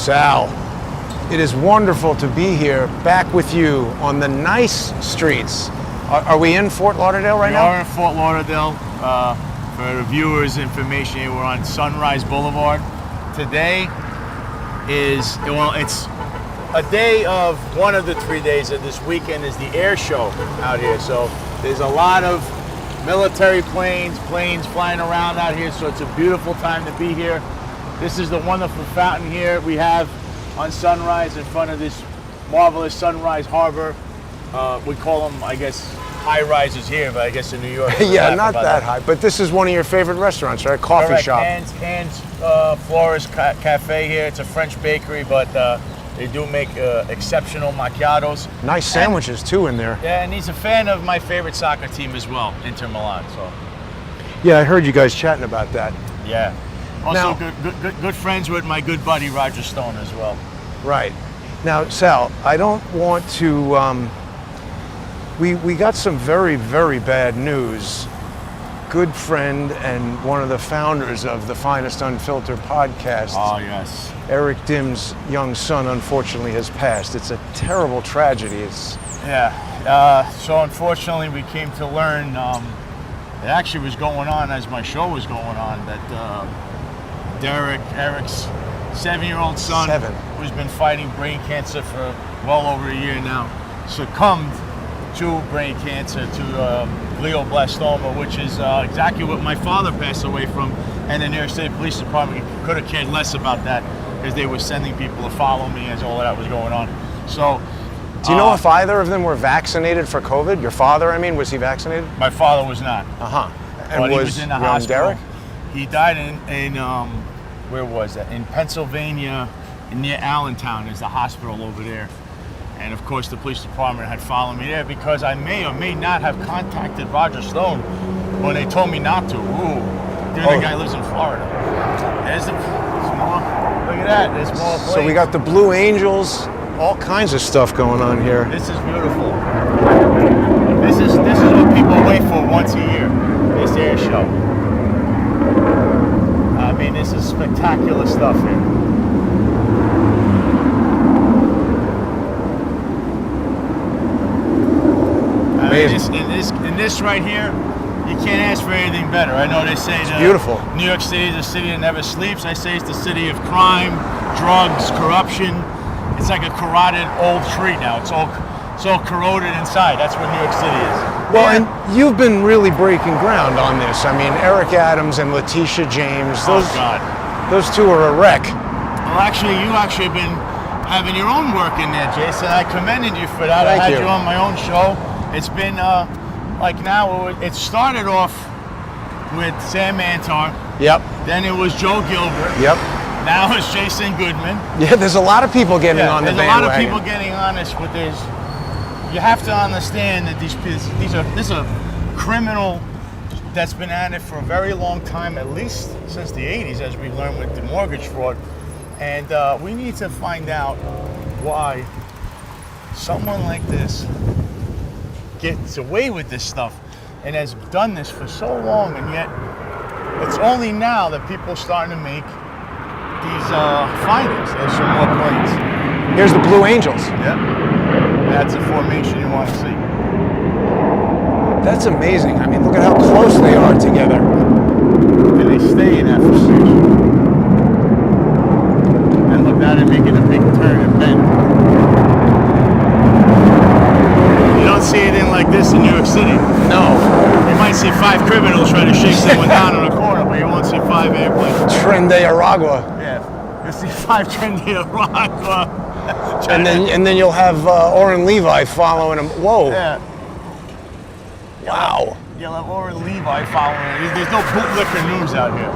Sal, it is wonderful to be here back with you on the nice streets. Are we in Fort Lauderdale right now? We are in Fort Lauderdale. For the viewers' information here, we're on Sunrise Boulevard. Today is, well, it's a day of one of the 3 days of this weekend is the air show out here. So there's a lot of military planes flying around out here. So it's a beautiful time to be here. This is the wonderful fountain here we have on Sunrise in front of this marvelous Sunrise Harbor. We call them, I guess, high rises here, but I guess in New York. Yeah, not that high. But this is one of your favorite restaurants, right? Coffee Correct. shop. Hans Flores Cafe here. It's a French bakery, but they do make exceptional macchiatos. Nice sandwiches too in there. Yeah, and he's a fan of my favorite soccer team as well, Inter Milan. So. Yeah, I heard you guys chatting about that. Yeah. Also, now, good friends with my good buddy Roger Stone as well. Right. Now, Sal, I don't want to. We got some very, very bad news. Good friend and one of the founders of the Finest Unfiltered podcast. Oh, yes. Eric Dim's young son, unfortunately, has passed. It's a terrible tragedy. Yeah. So unfortunately, we came to learn it actually was going on as my show was going on that Eric's 7-year-old son, who's been fighting brain cancer for well over a year now, succumbed to brain cancer, to glioblastoma, which is exactly what my father passed away from. And the New York State Police Department could have cared less about that because they were sending people to follow me as all of that was going on. So, do you know if either of them were vaccinated for COVID? Your father, I mean, was he vaccinated? My father was not. And but he was in the hospital. Derek? He died in where was that? In Pennsylvania, near Allentown is the hospital over there. And of course the police department had followed me there because I may or may not have contacted Roger Stone when they told me not to. The guy lives in Florida. There's the small, look at that, there's more planes. So we got the Blue Angels, all kinds of stuff going on here. This is beautiful. This is what people wait for once a year, this air show. I mean, this is spectacular stuff here. In this right here, you can't ask for anything better. I know they say it's beautiful. New York City is a city that never sleeps. I say it's the city of crime, drugs, corruption. It's like a corroded old tree now. It's all corroded inside. That's what New York City is. Well, and you've been really breaking ground on this. I mean, Eric Adams and Letitia James, those two are a wreck. Well, actually, you have been having your own work in there, Jason. I commended you for that. Thank I had you you on my own show. It's been like now, it started off with Sam Antar. Yep. Then it was Joe Gilbert. Yep. Now it's Jason Goodman. Yeah, there's a lot of people getting on the bandwagon. There's a lot of people getting on this, but you have to understand that this is a criminal that's been at it for a very long time, at least since the 80s, as we've learned with the mortgage fraud. And we need to find out why someone like this gets away with this stuff and has done this for so long, and yet it's only now that people are starting to make these findings. There's some more planes. Here's the Blue Angels. Yep. That's the formation you want to see. That's amazing. I mean, look at how close they are together. And they stay in that formation. And look, now they're making a big turn and bend. You don't see anything like this in New York City. No. You might see 5 criminals trying to shake someone down in a corner, but you won't see 5 airplanes. Tren de Aragua. Yeah, you'll see 5 Tren de Aragua. And then you'll have Orrin Levi following him. Whoa. Yeah. Wow. You'll have Orrin Levi following him. There's no bootlicker news out here.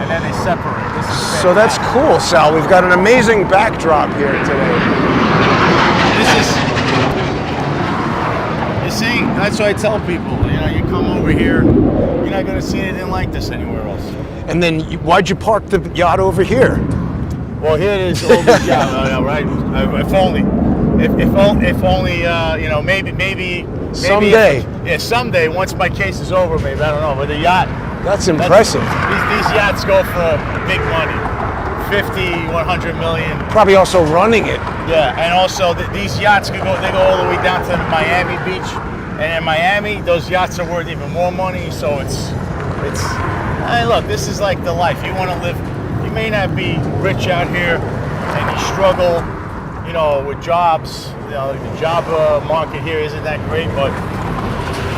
And then they separate. This is so that's cool, Sal. We've got an amazing backdrop here today. You see, that's what I tell people. You come over here, you're not going to see anything like this anywhere else. And then, why'd you park the yacht over here? Well, here it is, over right? If only, maybe someday. Someday, once my case is over, maybe, I don't know. But the yacht. That's impressive. These yachts go for big money. 100 million. Probably also running it. Yeah, and also these yachts they go all the way down to Miami Beach, and in Miami, those yachts are worth even more money. So it's. Hey, look, this is like the life you want to live. You may not be rich out here, and you struggle, with jobs. The job market here isn't that great, but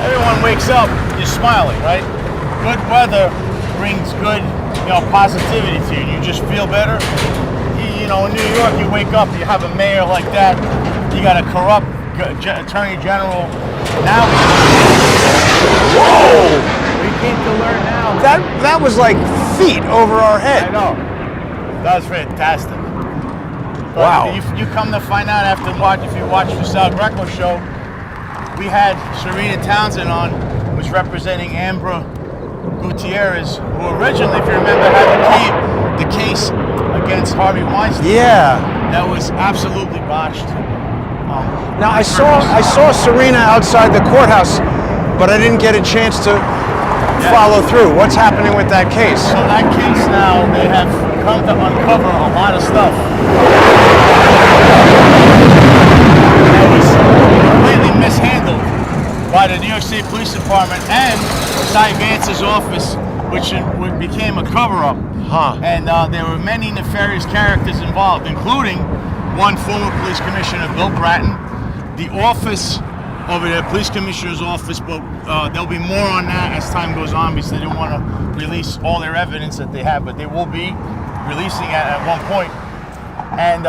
everyone wakes up, you're smiling, right? Good weather brings good, positivity to you, and you just feel better. In New York, you wake up, you have a mayor like that, you got a corrupt attorney general. Now we came to learn now. That was like feet over our head. I know. That was fantastic. But wow. You come to find out if you watch the Greco show, we had Serena Townsend on, who's representing Ambra Gutierrez, who originally, if you remember, had the case against Harvey Weinstein. Yeah. That was absolutely botched. Now I saw Serena outside the courthouse, but I didn't get a chance to follow through. What's happening with that case? So that case now, they have come to uncover a lot of stuff that was completely mishandled by the New York City Police Department and Cy Vance's office, which became a cover-up. Huh. And there were many nefarious characters involved, including one former police commissioner, Bill Bratton, the office over the police commissioner's office, but there'll be more on that as time goes on because they didn't want to release all their evidence that they have, but they will be releasing it at one point. And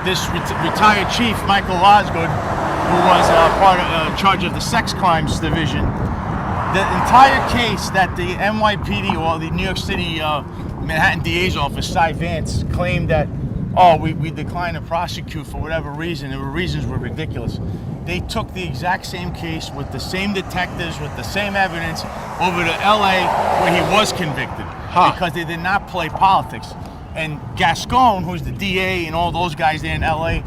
this retired chief, Michael Osgood, who was in charge of the sex crimes division, the entire case that the NYPD or the New York City Manhattan DA's office, Cy Vance, claimed that, we declined to prosecute for whatever reason, and the reasons were ridiculous. They took the exact same case with the same detectives, with the same evidence, over to LA where he was convicted because they did not play politics. And Gascon, who's the DA and all those guys there in LA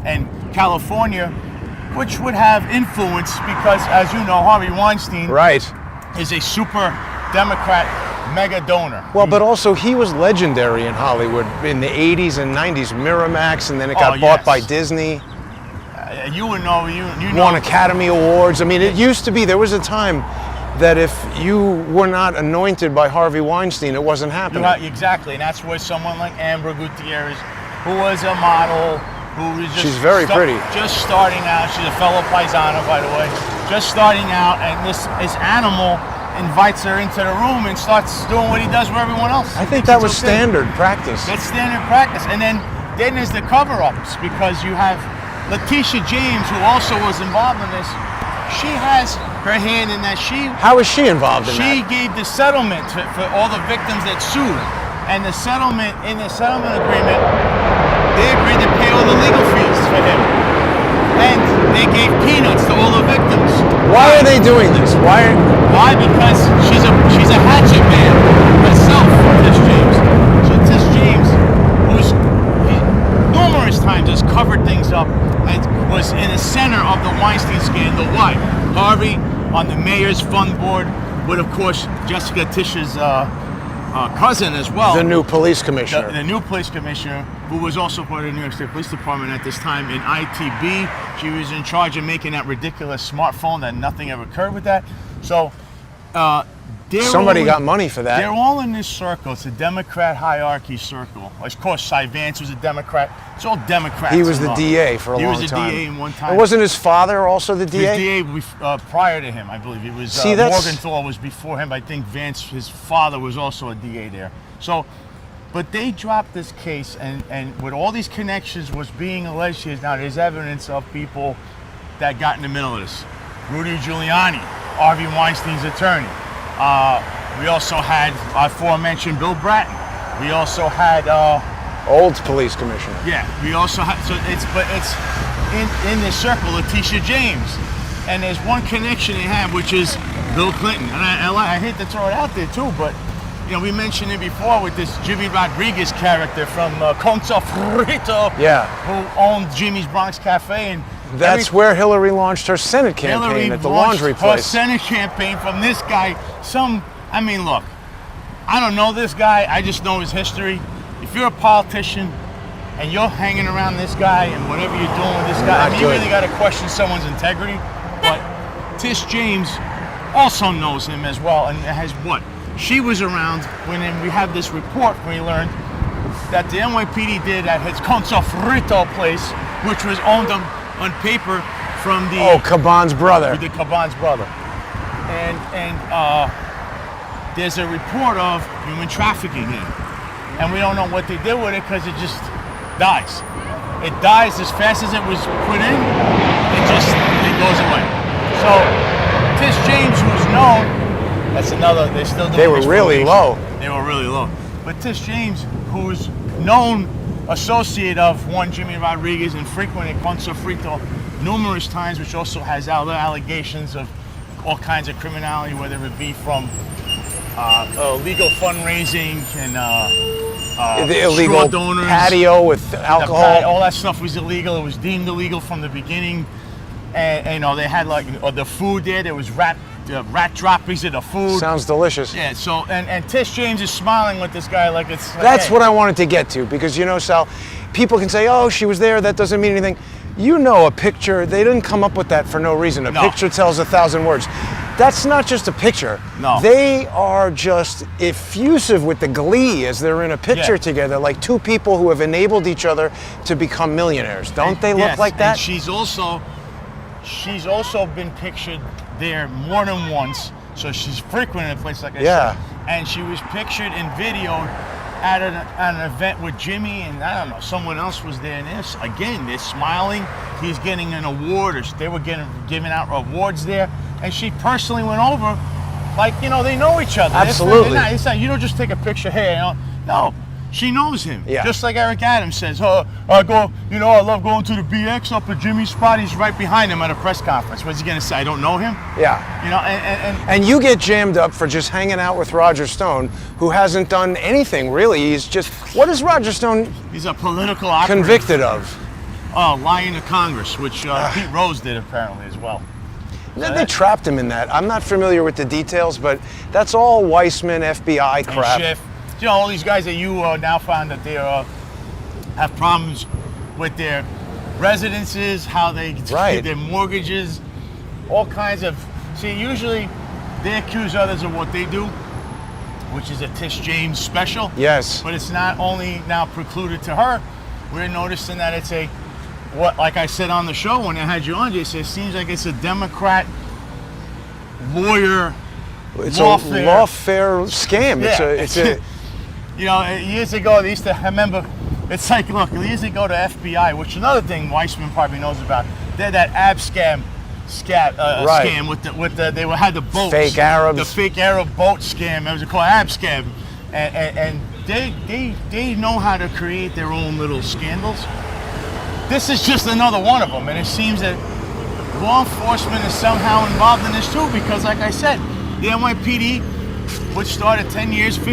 and California, which would have influence because, as you know, Harvey Weinstein is a super Democrat mega donor. Well, but also he was legendary in Hollywood in the 80s and 90s, Miramax, and then it got bought by Disney. You would know, you won Academy Awards. I mean, it used to be, there was a time that if you were not anointed by Harvey Weinstein, it wasn't happening. Exactly, and that's where someone like Ambra Gutierrez, who was a model, who was just... She's very pretty. Just starting out. She's a fellow paisana, by the way. Just starting out, and this animal invites her into the room and starts doing what he does with everyone else. I think that was standard practice. That's standard practice. And then there's the cover-ups, because you have Letitia James, who also was involved in this. She has her hand in that. How is she involved in that? She gave the settlement for all the victims that sued. And in the settlement agreement, they agreed to pay all the legal fees for him. And they gave peanuts to all the victims. Why are they doing this? Why? Because she's a hatchet man herself, Tish James. So Tish James, who's numerous times has covered things up and was in the center of the Weinstein scandal. Why? Harvey on the mayor's fund board with, of course, Jessica Tish's cousin as well. The new police commissioner. The new police commissioner, who was also part of the New York State Police Department at this time in ITB. She was in charge of making that ridiculous smartphone that nothing ever occurred with that. So somebody got money for that. They're all in this circle. It's a Democrat hierarchy circle. Of course, Cy Vance was a Democrat. It's all Democrats. He was the DA for a long time. He was the DA in one time. And wasn't his father also the DA? He was DA prior to him, I believe. It was Morgenthau was before him. I think Vance, his father, was also a DA there. So, but they dropped this case, and with all these connections, what's being alleged here now, there's evidence of people that got in the middle of this. Rudy Giuliani, Harvey Weinstein's attorney. We also had aforementioned Bill Bratton. We also had old police commissioner. Yeah, we also had, so it's in this circle, Letitia James, and there's one connection they have, which is Bill Clinton. And I hate to throw it out there too, but we mentioned it before with this Jimmy Rodriguez character from Concha Frito, who owned Jimmy's Bronx Cafe, and that's where Hillary launched her Senate campaign at the laundry place. Her Senate campaign from this guy. Look, I don't know this guy. I just know his history. if you're a politician and you're hanging around this guy and whatever you're doing with this guy, I mean, you really got to question someone's integrity. But Tish James also knows him as well, and has what? She was around when we had this report where we learned that the NYPD did at his Conso Frito place, which was owned on paper from the Caban's brother. The Caban's brother. And there's a report of human trafficking here. And we don't know what they did with it because it just dies. It dies as fast as it was put in, it goes away. So Tish James, who's known, that's another, they're still doing They were really low. They were really low. But Tish James, who's known associate of one Jimmy Rodriguez and frequented Conso Frito numerous times, which also has other allegations of all kinds of criminality, whether it be from illegal fundraising and the illegal donors, patio with alcohol. All that stuff was illegal. It was deemed illegal from the beginning. And you know, they had like the food there. There was rat droppings in the food. Sounds delicious. Yeah. So and Tish James is smiling with this guy like it's. Like, That's hey. what I wanted to get to, because you know, Sal, people can say, "Oh, she was there." That doesn't mean anything. You know, a picture. They didn't come up with that for no reason. A picture tells 1,000 words. That's not just a picture. No. They are just effusive with the glee as they're in a picture together, like two people who have enabled each other to become millionaires. Don't they look like that? And she's also been pictured there more than once. So she's frequented a place like I said. And she was pictured and videoed at an event with Jimmy, and I don't know, someone else was there. And they're smiling. He's getting an award, or they were giving out awards there. And she personally went over, like, you know, they know each other. Absolutely. It's not, you don't just take a picture here, you know. No, she knows him. Yeah. Just like Eric Adams says, I love going to the BX up at Jimmy's spot. He's right behind him at a press conference. What's he going to say? I don't know him? Yeah. You know, and you get jammed up for just hanging out with Roger Stone, who hasn't done anything, really. He's just, what is Roger Stone he's a political operative. Convicted of? Lying to Congress, which Pete Rose did apparently as well. They trapped him in that. I'm not familiar with the details, but that's all Weissman, FBI crap. And Schiff. You know, all these guys that you now found that they have problems with their residences, how they get their mortgages, all kinds of. See, usually they accuse others of what they do, which is a Tish James special. Yes. But it's not only now precluded to her. We're noticing that it's like I said on the show when I had you on, Jason, it seems like it's a Democrat lawyer. It's a lawfare scam. Yeah. It's a You know, years ago, they used to, I remember, it's like, look, they used to go to FBI, which another thing Weissman probably knows about. They're that ab scam with they had the boats. Fake Arabs. The fake Arab boat scam. It was called ab scam. And they know how to create their own little scandals. This is just another one of them. And it seems that law enforcement is somehow involved in this too, because like I said, the NYPD, which started 10 years ago,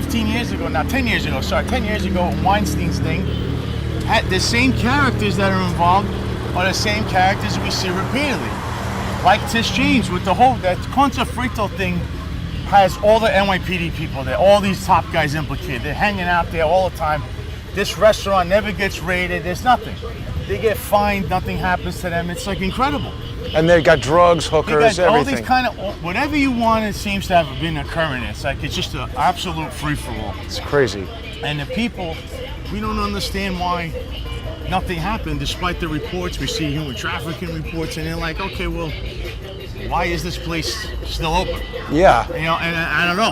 Weinstein's thing, had the same characters that are involved are the same characters we see repeatedly. Like Tish James with that Conso Frito thing has all the NYPD people there, all these top guys implicated. They're hanging out there all the time. This restaurant never gets raided, there's nothing. They get fined, nothing happens to them. It's like incredible. And they've got drugs, hookers, everything. All everything. these kind of, whatever you want, it seems to have been occurring. It's like, it's just an absolute free-for-all. It's crazy. And the people, we don't understand why nothing happened, despite the reports. We see human trafficking reports, and they're like, okay, well, why is this place still open? Yeah. You know, and I don't know.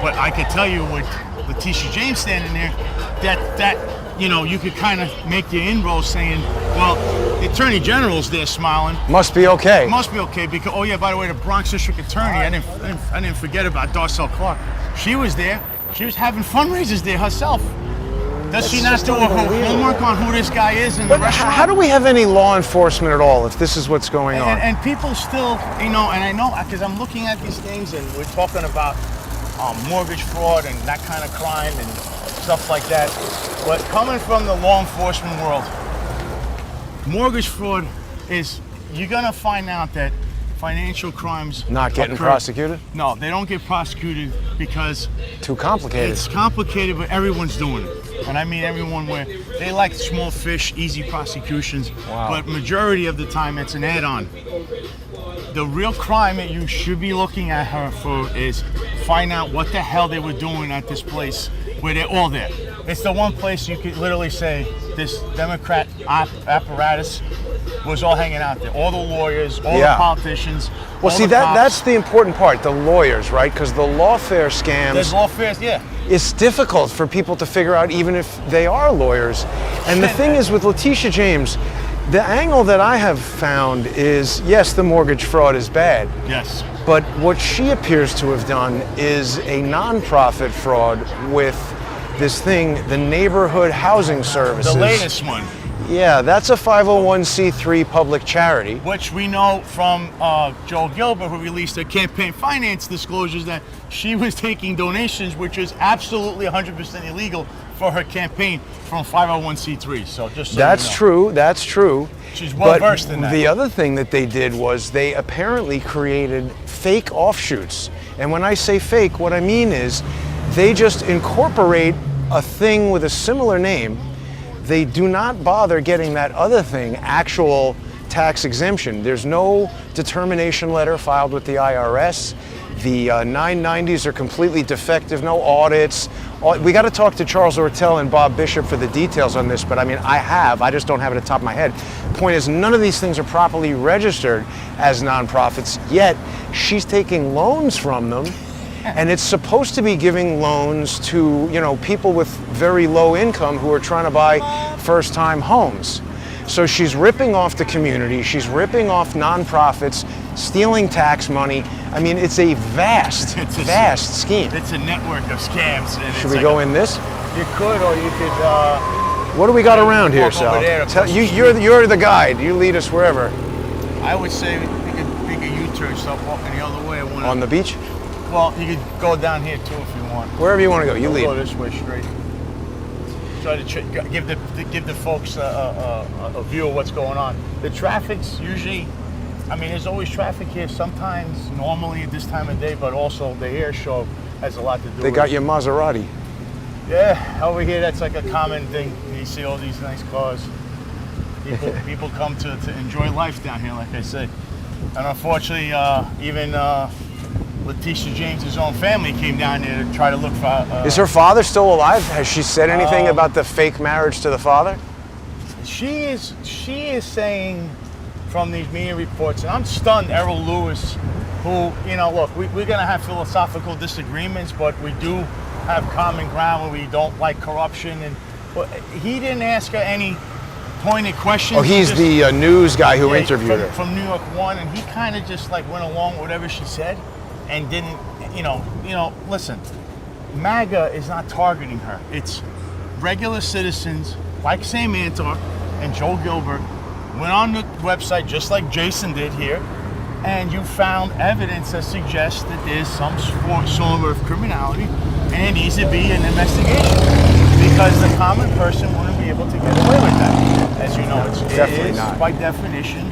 But I could tell you with Letitia James standing there, that you know, you could kind of make your inroads saying, well, the Attorney General's there smiling. Must be okay. Must be okay because, oh yeah, by the way, the Bronx District Attorney, I didn't forget about Darcel Clark. She was there. She was having fundraisers there herself. Does she not do her homework on who this guy is in the restaurant? How do we have any law enforcement at all if this is what's going on? And people still, you know, and I know because I'm looking at these things and we're talking about mortgage fraud and that kind of crime and stuff like that. But coming from the law enforcement world, mortgage fraud is, you're gonna find out that financial crimes Not getting occur. prosecuted? No, they don't get prosecuted because Too complicated. it's complicated, but everyone's doing it. And I mean everyone where they like small fish, easy prosecutions, Wow. but majority of the time it's an add-on. The real crime that you should be looking at her for is find out what the hell they were doing at this place where they're all there. It's the one place you could literally say this Democrat apparatus was all hanging out there. All the lawyers, all the politicians. Well, all see, the cops. that's the important part, the lawyers, right? Because the lawfare scams There's lawfare, yeah. is difficult for people to figure out, even if they are lawyers. And the thing is with Letitia James, the angle that I have found is, yes, the mortgage fraud is bad. Yes. But what she appears to have done is a nonprofit fraud with this thing, the Neighborhood Housing Services. The latest one. Yeah, that's a 501c3 public charity. Which we know from Joel Gilbert, who released her campaign finance disclosures that she was taking donations, which is absolutely 100% illegal for her campaign from 501c3. So just so That's you know. true, that's true. She's well But versed in that. the other thing that they did was they apparently created fake offshoots. And when I say fake, what I mean is they just incorporate a thing with a similar name. They do not bother getting that other thing actual tax exemption. There's no determination letter filed with the IRS. The 990s are completely defective, no audits. We got to talk to Charles Ortel and Bob Bishop for the details on this, but I mean, I just don't have it at the top of my head. Point is, none of these things are properly registered as nonprofits, yet she's taking loans from them, and it's supposed to be giving loans to, you know, people with very low income who are trying to buy first-time homes. So she's ripping off the community, she's ripping off nonprofits, stealing tax money. I mean, it's a vast scheme. It's a network of scams. And Should we go in this? You could, or you could. What do we got around here, walk over there Sal? across the You're the guide. You lead us wherever. I would say we could make a U-turn, stop walking the other way. On the beach? Well, you could go down here too if you want. Wherever you want to go. You We'll lead. go this way straight. Try to give the folks a view of what's going on. The traffic's usually, I mean, there's always traffic here. Sometimes, normally at this time of day, but also the air show has a lot to do. They got your Maserati. Yeah, over here that's like a common thing. You see all these nice cars. People come to enjoy life down here, like I say. And unfortunately, even Letitia James's own family came down here to try to look for. Is her father still alive? Has she said anything about the fake marriage to the father? She is saying from these media reports, and I'm stunned, Errol Lewis, who, you know, look, we're going to have philosophical disagreements, but we do have common ground where we don't like corruption. And he didn't ask her any pointed questions. Oh, he's the news guy who interviewed her. From New York One, and he kind of just like went along with whatever she said and didn't, you know, listen, MAGA is not targeting her. It's regular citizens like Sam Antar and Joel Gilbert went on the website just like Jason did here, and you found evidence that suggests that there's some sort of criminality and it needs to be an investigation because the common person wouldn't be able to get away with that. As you know, it is not. By definition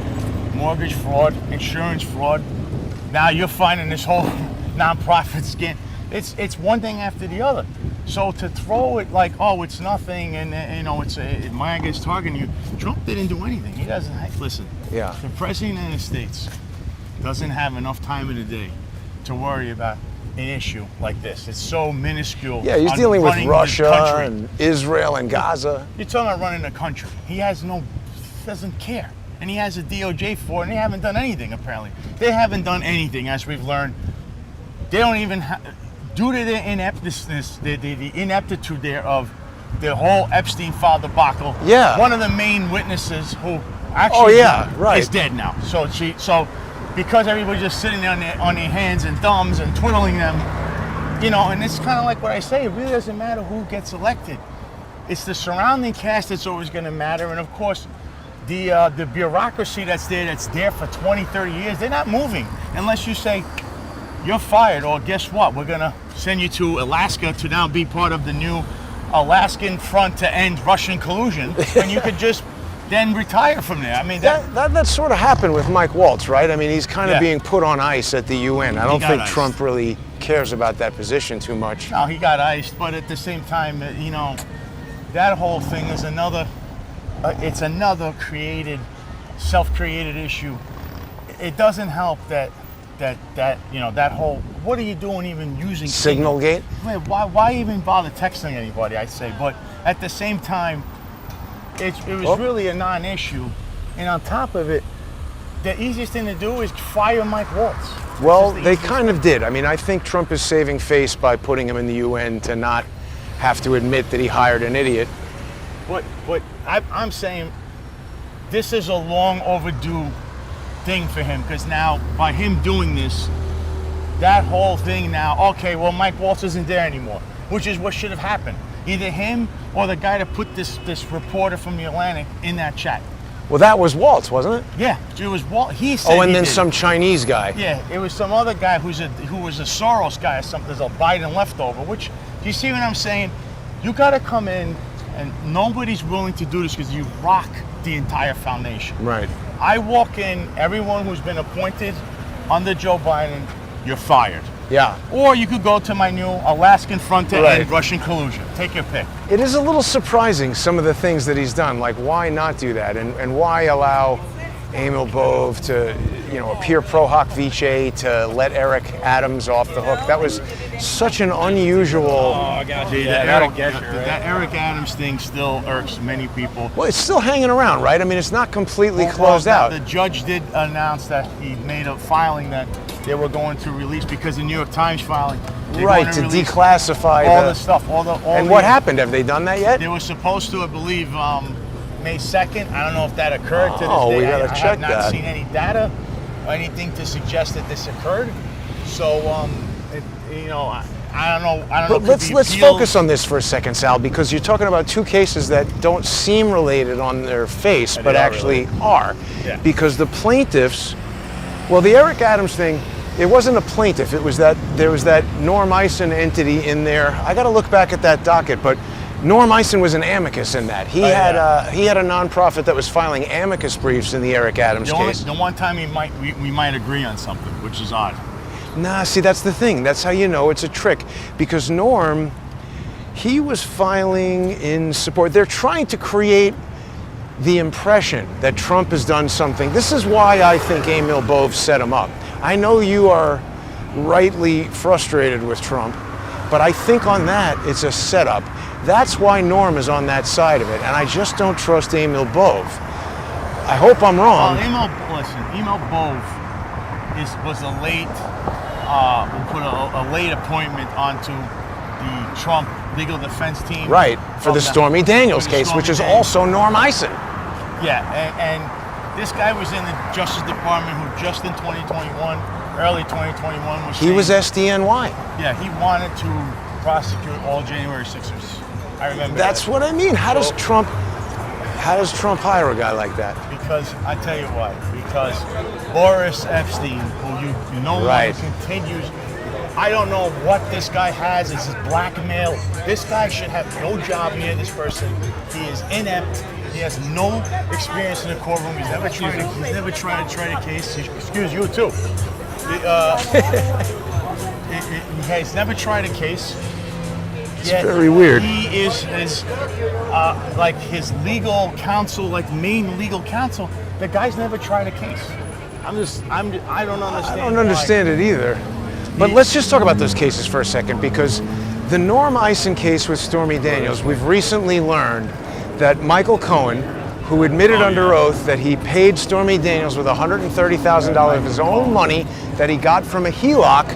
mortgage fraud, insurance fraud. Now you're finding this whole nonprofit scam. It's one thing after the other. So to throw it like, oh, it's nothing, and you know, MAGA is targeting you. Trump didn't do anything. He doesn't. Listen. Yeah. The president of the United States doesn't have enough time in the day to worry about an issue like this. It's so minuscule. Yeah, he's on dealing with running the Russia country. and Israel and Gaza. You're talking about running the country. He doesn't care. And he has a DOJ for it, and they haven't done anything, apparently. They haven't done anything, as we've learned. They don't even due to their ineptness, the ineptitude there of the whole Epstein file debacle. Yeah. One of the main witnesses who actually is dead now. So because everybody's just sitting there on their hands and thumbs and twiddling them, you know, and it's kind of like what I say, it really doesn't matter who gets elected. It's the surrounding cast that's always going to matter. And of course, the bureaucracy that's there for 20, 30 years, they're not moving unless you say, you're fired, or guess what? We're going to send you to Alaska to now be part of the new Alaskan Front to End Russian Collusion. And you could just then retire from there. I mean, That sort of happened with Mike Waltz, right? I mean, he's kind of being put on ice at the UN. I don't think iced. Trump really cares about that position too much. No, he got iced, but at the same time, you know, that whole thing is another. It's another self-created issue. It doesn't help that you know, that whole. What are you doing even using Signalgate? Why even bother texting anybody? I'd say, but at the same time, it was really a non-issue, and on top of it, the easiest thing to do is fire Mike Waltz. Well, they kind of did. I mean, I think Trump is saving face by putting him in the UN to not have to admit that he hired an idiot. But I'm saying this is a long overdue thing for him, because now by him doing this, that whole thing now, okay, well, Mike Waltz isn't there anymore, which is what should have happened. Either him or the guy that put this reporter from the Atlantic in that chat. Well, that was Waltz, wasn't it? Yeah, it was Waltz. He said. Oh, and then did some Chinese guy. Yeah, it was some other guy who was a Soros guy or something. There's a Biden leftover. Which, do you see what I'm saying? You got to come in, and nobody's willing to do this because you rock the entire foundation. Right. I walk in, everyone who's been appointed under Joe Biden, you're fired. Yeah. Or you could go to my new Alaskan front to end Russian collusion. Take your pick. It is a little surprising, some of the things that he's done. Like, why not do that? And why allow Emil Bove to, you know, appear pro hoc vice, to let Eric Adams off the hook? That was such an unusual... Oh, I got you. That Eric Adams thing still irks many people. Well, it's still hanging around, right? I mean, it's not completely closed out. The judge did announce that he made a filing that they were going to release, because the New York Times filing. Right, to declassify all the stuff. And what happened? Have they done that yet? They were supposed to, I believe, May 2nd. I don't know if that occurred to this day. Oh, we gotta I check have not seen any data or anything to suggest that this occurred. So, you know, I don't know. But let's focus on this for a second, Sal, because you're talking about two cases that don't seem related on their face, but actually are. Yeah. Because the plaintiffs, well, the Eric Adams thing, it wasn't a plaintiff. It was that there was that Norm Eisen entity in there. I got to look back at that docket, but Norm Eisen was an amicus in that. He had a nonprofit that was filing amicus briefs in the Eric Adams case. The one time we might agree on something, which is odd. Nah, see, that's the thing. That's how you know it's a trick. Because Norm, he was filing in support. They're trying to create the impression that Trump has done something. This is why I think Emil Bove set him up. I know you are rightly frustrated with Trump, but I think on that, it's a setup. That's why Norm is on that side of it, and I just don't trust Emil Bove. I hope I'm wrong. Emil Bove was a late, we'll put a late appointment onto the Trump legal defense team. Right, for the Stormy Daniels case, which is also Norm Eisen. Yeah, and this guy was in the Justice Department who just in 2021, early 2021 was... He was SDNY. Yeah, he wanted to prosecute all January 6ers. I remember That's that. what I mean. How does Trump hire a guy like that? Because, I tell you why, because Boris Epstein, who you know continues, I don't know what this guy has. Is blackmail. This guy should have no job near this person. He is inept. He has no experience in the courtroom. He's never tried a case. Excuse you too. He's never tried a case. It's very weird. He is like his legal counsel, like main legal counsel. The guy's never tried a case. I don't understand. I don't understand it either. But let's just talk about those cases for a second, because the Norm Eisen case with Stormy Daniels, we've recently learned that Michael Cohen, who admitted under oath that he paid Stormy Daniels with $130,000 of his own money that he got from a HELOC,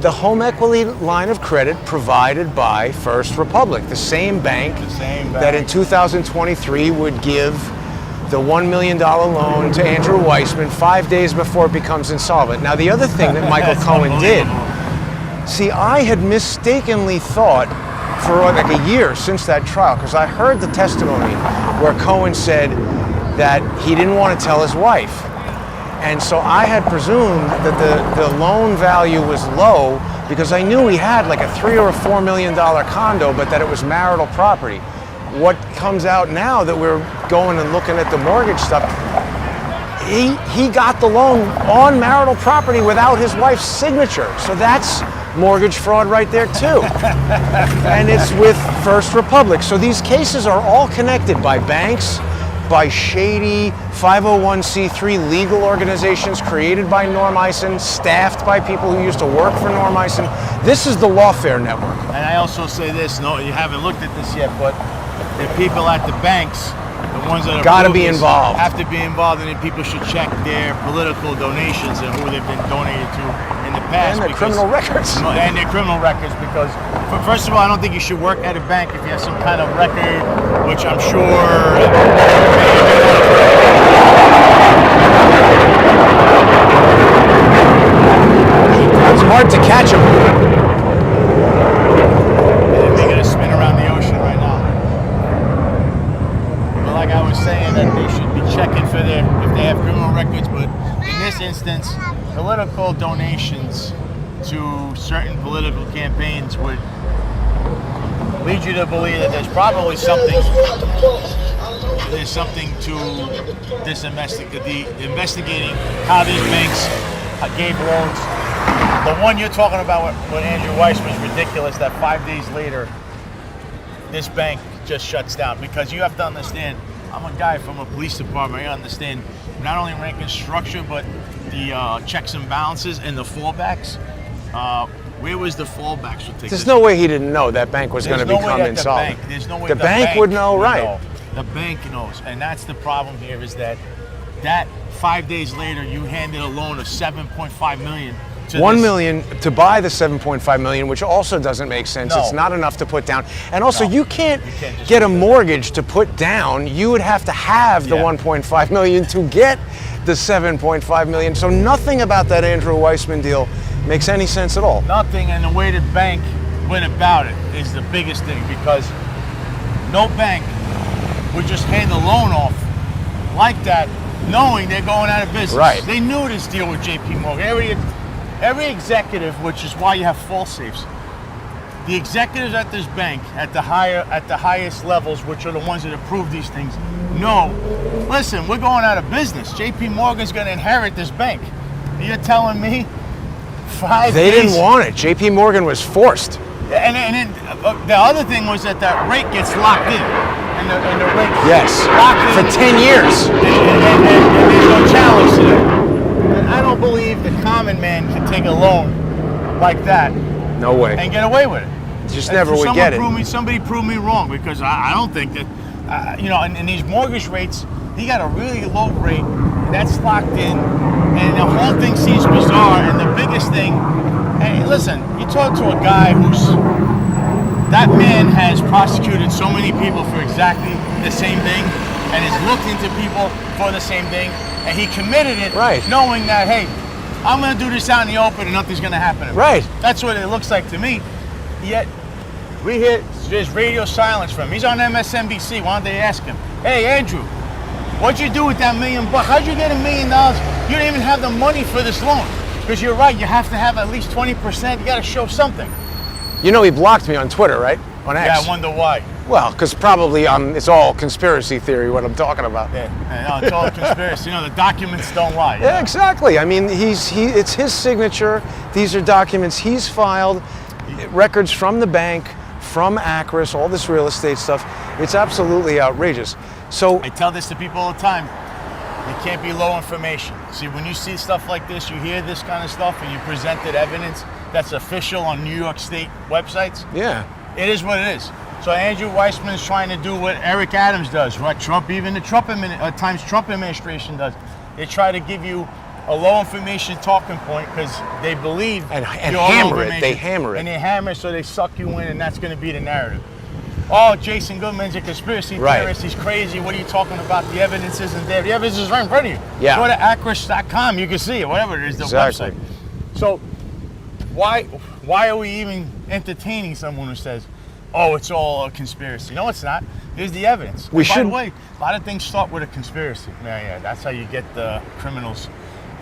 the home equity line of credit provided by First Republic, the same bank that in 2023 would give the $1 million loan to Andrew Weissman 5 days before it becomes insolvent. Now, the other thing that Michael Cohen did, see, I had mistakenly thought for like a year since that trial, because I heard the testimony where Cohen said that he didn't want to tell his wife. And so I had presumed that the loan value was low because I knew he had like a $3 or $4 million condo, but that it was marital property. what comes out now that we're going and looking at the mortgage stuff, he got the loan on marital property without his wife's signature. So that's mortgage fraud right there too. And it's with First Republic. So these cases are all connected by banks, by shady 501c3 legal organizations created by Norm Eisen, staffed by people who used to work for Norm Eisen. This is the lawfare network. And I also say this, no, you haven't looked at this yet, but the people at the banks, the ones that are gotta be involved, have to be involved, and then people should check their political donations and who they've been donated to in the past. And their criminal records. And their criminal records, because first of all, I don't think you should work at a bank if you have some kind of record, which I'm sure. It's hard to catch them. And they're gonna spin around the ocean right now. But like I was saying, that they should be checking for their, if they have criminal records, but in this instance, political donations to certain political campaigns would lead you to believe that there's probably something. There's something to this investigating how these banks gave loans. The one you're talking about with Andrew Weiss was ridiculous, that 5 days later, this bank just shuts down. Because you have to understand, I'm a guy from a police department. I understand not only rank and structure, but the checks and balances and the fallbacks. Where was the fallbacks? There's no way he didn't know that bank was going to become insolvent. There's no way the bank would know, right? The bank knows, and that's the problem here. Is that 5 days later you handed a loan of $7.5 million. $1 million to buy the $7.5 million, which also doesn't make sense. No. It's not enough to put down. And also, you can't get a mortgage to put down. You would have to have the $1.5 million to get the $7.5 million. So nothing about that Andrew Weissman deal makes any sense at all. Nothing, and the way the bank went about it is the biggest thing, because no bank would just hand the loan off like that, knowing they're going out of business. Right. They knew this deal with J.P. Morgan. Every executive, which is why you have false safes, the executives at this bank, at the highest levels, which are the ones that approve these things, know, listen, we're going out of business. J.P. Morgan's going to inherit this bank. You're telling me 5 days? They didn't want it. J.P. Morgan was forced. And then the other thing was that rate gets locked in. And the rate locked in for 10 years. And there's no challenge to that. And I don't believe the common man can take a loan like that. No way. And get away with it. Just never would get it. Somebody prove me wrong, because I don't think that, in these mortgage rates, he got a really low rate that's locked in, and the whole thing seems bizarre. And the biggest thing, hey, listen, you talk to a guy that man has prosecuted so many people for exactly the same thing, and has looked into people for the same thing, and he committed it knowing that, hey, I'm going to do this out in the open and nothing's going to happen to me. Right. That's what it looks like to me. Yet, we hear there's radio silence from him. He's on MSNBC. Why don't they ask him, hey, Andrew, what'd you do with that $1 million? How'd you get $1 million? You don't even have the money for this loan. Because you're right, you have to have at least 20%. You got to show something. You know he blocked me on Twitter, right? On X. Yeah, I wonder why. Well, because probably it's all conspiracy theory what I'm talking about. Yeah, no, it's all conspiracy. The documents don't lie. Yeah, exactly. I mean, it's his signature. These are documents he's filed, records from the bank, from Acris, all this real estate stuff. It's absolutely outrageous. So I tell this to people all the time. You can't be low information. See, when you see stuff like this, you hear this kind of stuff, and you presented evidence that's official on New York State websites. Yeah. It is what it is. So Andrew Weissman is trying to do what Eric Adams does, what even the Trump administration does. They try to give you a low information talking point because they believe and hammer it. They hammer it. And they hammer it, so they suck you in, and that's going to be the narrative. Oh, Jason Goodman's a conspiracy theorist. He's crazy. What are you talking about? The evidence isn't there. The evidence is right in front of you. Yeah. Go to acris.com. You can see it, whatever it is, the website. So why are we even entertaining someone who says, oh, it's all a conspiracy? No, it's not. Here's the evidence. By the way, a lot of things start with a conspiracy. Yeah, that's how you get the criminals.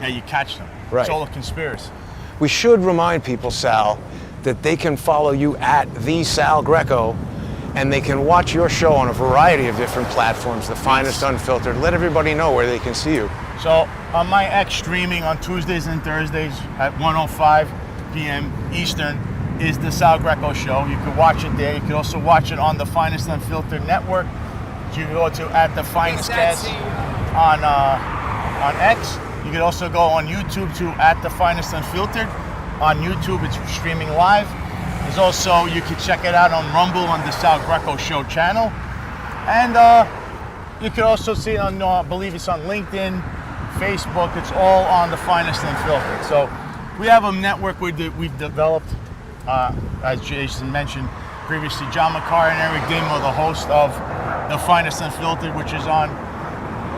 Yeah, you catch them. Right. It's all a conspiracy. We should remind people, Sal, that they can follow you at the Sal Greco And they can watch your show on a variety of different platforms, The Finest Unfiltered. Let everybody know where they can see you. So on my X streaming on Tuesdays and Thursdays at 1:05 p.m. Eastern is the Sal Greco Show. You can watch it there. You can also watch it on the Finest Unfiltered Network. You can go to @TheFinestCast on X. You can also go on YouTube to @TheFinest Unfiltered. On YouTube, it's streaming live. There's also, you can check it out on Rumble on the Sal Greco Show channel. And you can also see it on, I believe it's on LinkedIn, Facebook. It's all on the Finest Unfiltered. So we have a network we've developed, as Jason mentioned previously. John McCarr and Eric Damo, the host of the Finest Unfiltered, which is on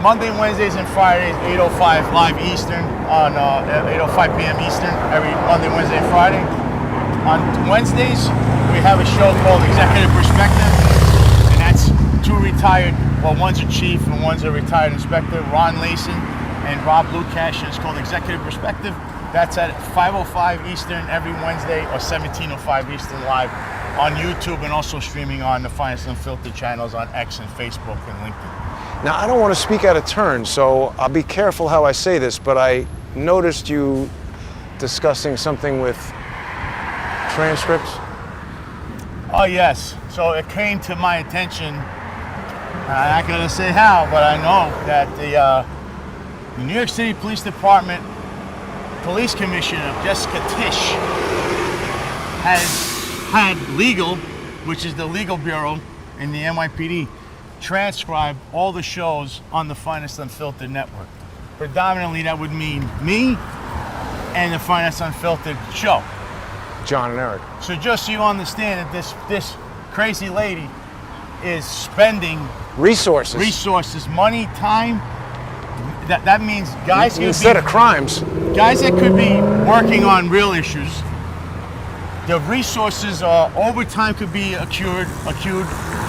Monday, Wednesdays, and Fridays, 8:05 live Eastern, on 8:05 p.m. Eastern, every Monday, Wednesday, and Friday. On Wednesdays, we have a show called Executive Perspective, and that's two retired, well, one's a chief and one's a retired inspector, Ron Layson and Rob Lukash, and it's called Executive Perspective. That's at 5:05 Eastern every Wednesday, or 17:05 Eastern live on YouTube, and also streaming on the Finest Unfiltered channels on X and Facebook and LinkedIn. Now, I don't want to speak out of turn, so I'll be careful how I say this, but I noticed you discussing something with transcripts. Oh, yes. So it came to my attention, I'm not going to say how, but I know that the New York City Police Department Police Commissioner Jessica Tisch has had legal, which is the legal bureau in the NYPD, transcribe all the shows on the Finest Unfiltered network. Predominantly, that would mean me and the Finest Unfiltered show. John and Eric. So just so you understand that this crazy lady is spending resources, money, time. That means guys instead of crimes. Guys that could be working on real issues. The resources are overtime could be accrued.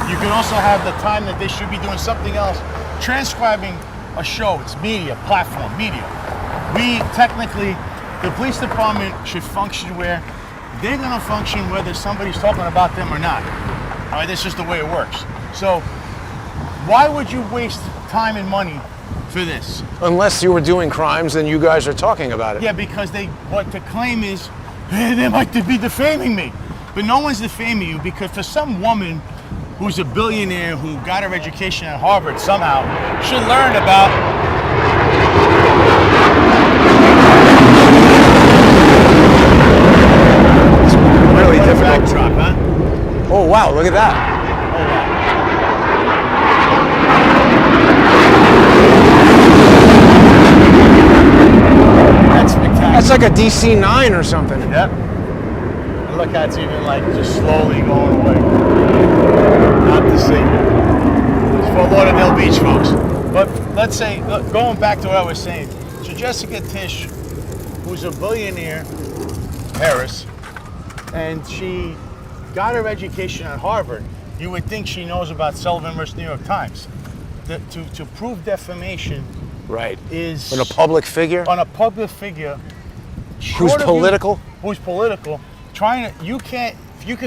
You can also have the time that they should be doing something else. Transcribing a show, it's media, platform, media. We technically, the police department should function where they're gonna function whether somebody's talking about them or not. All right, that's just the way it works. So why would you waste time and money for this? Unless you were doing crimes and you guys are talking about it. Yeah, because what the claim is, hey, they might be defaming me. But no one's defaming you, because for some woman who's a billionaire who got her education at Harvard somehow should learn about it's really difficult. Backdrop, huh? Oh wow, look at that. Oh, wow. That's spectacular. That's like a DC-9 or something. Yep. And look how it's even like just slowly going away. Not to see. It's Fort Lauderdale Beach, folks. But let's say, going back to what I was saying, so Jessica Tisch, who's a billionaire heiress, and she got her education at Harvard, you would think she knows about Sullivan versus New York Times. To prove defamation, right, is on a public figure. On a public figure Who's political? Who's political? You can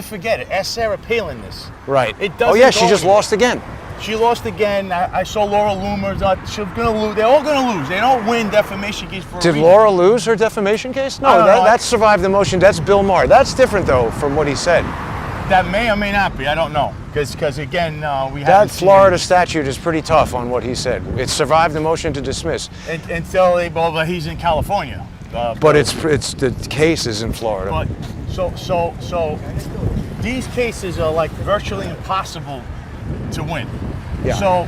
forget it. Ask Sarah Palin this. Right. It doesn't. Oh yeah, she just lost again. She lost again. I saw Laura Loomer. She's gonna lose. They're all gonna lose. They don't win defamation case for a reason. Did Laura lose her defamation case? No, that survived the motion. That's Bill Maher. That's different though from what he said. That may or may not be. I don't know. Because again, we have that Florida statute is pretty tough on what he said. It survived the motion to dismiss. Until he's in California. But it's the case is in Florida. But so these cases are like virtually impossible to win. Yeah. So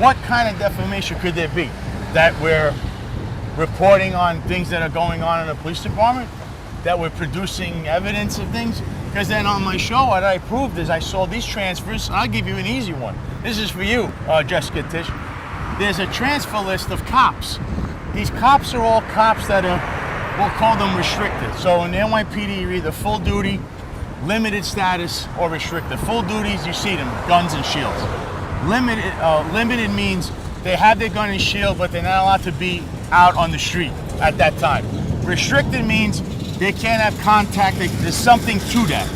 what kind of defamation could there be? That we're reporting on things that are going on in the police department? That we're producing evidence of things? Because then on my show, what I proved is I saw these transfers. I'll give you an easy one. This is for you, Jessica Tisch. There's a transfer list of cops. These cops are all cops that are, we'll call them restricted. So in the NYPD, you're either full duty, limited status, or restricted. Full duties, you see them, guns and shields. Limited means they have their gun and shield, but they're not allowed to be out on the street at that time. Restricted means they can't have contact. There's something to that.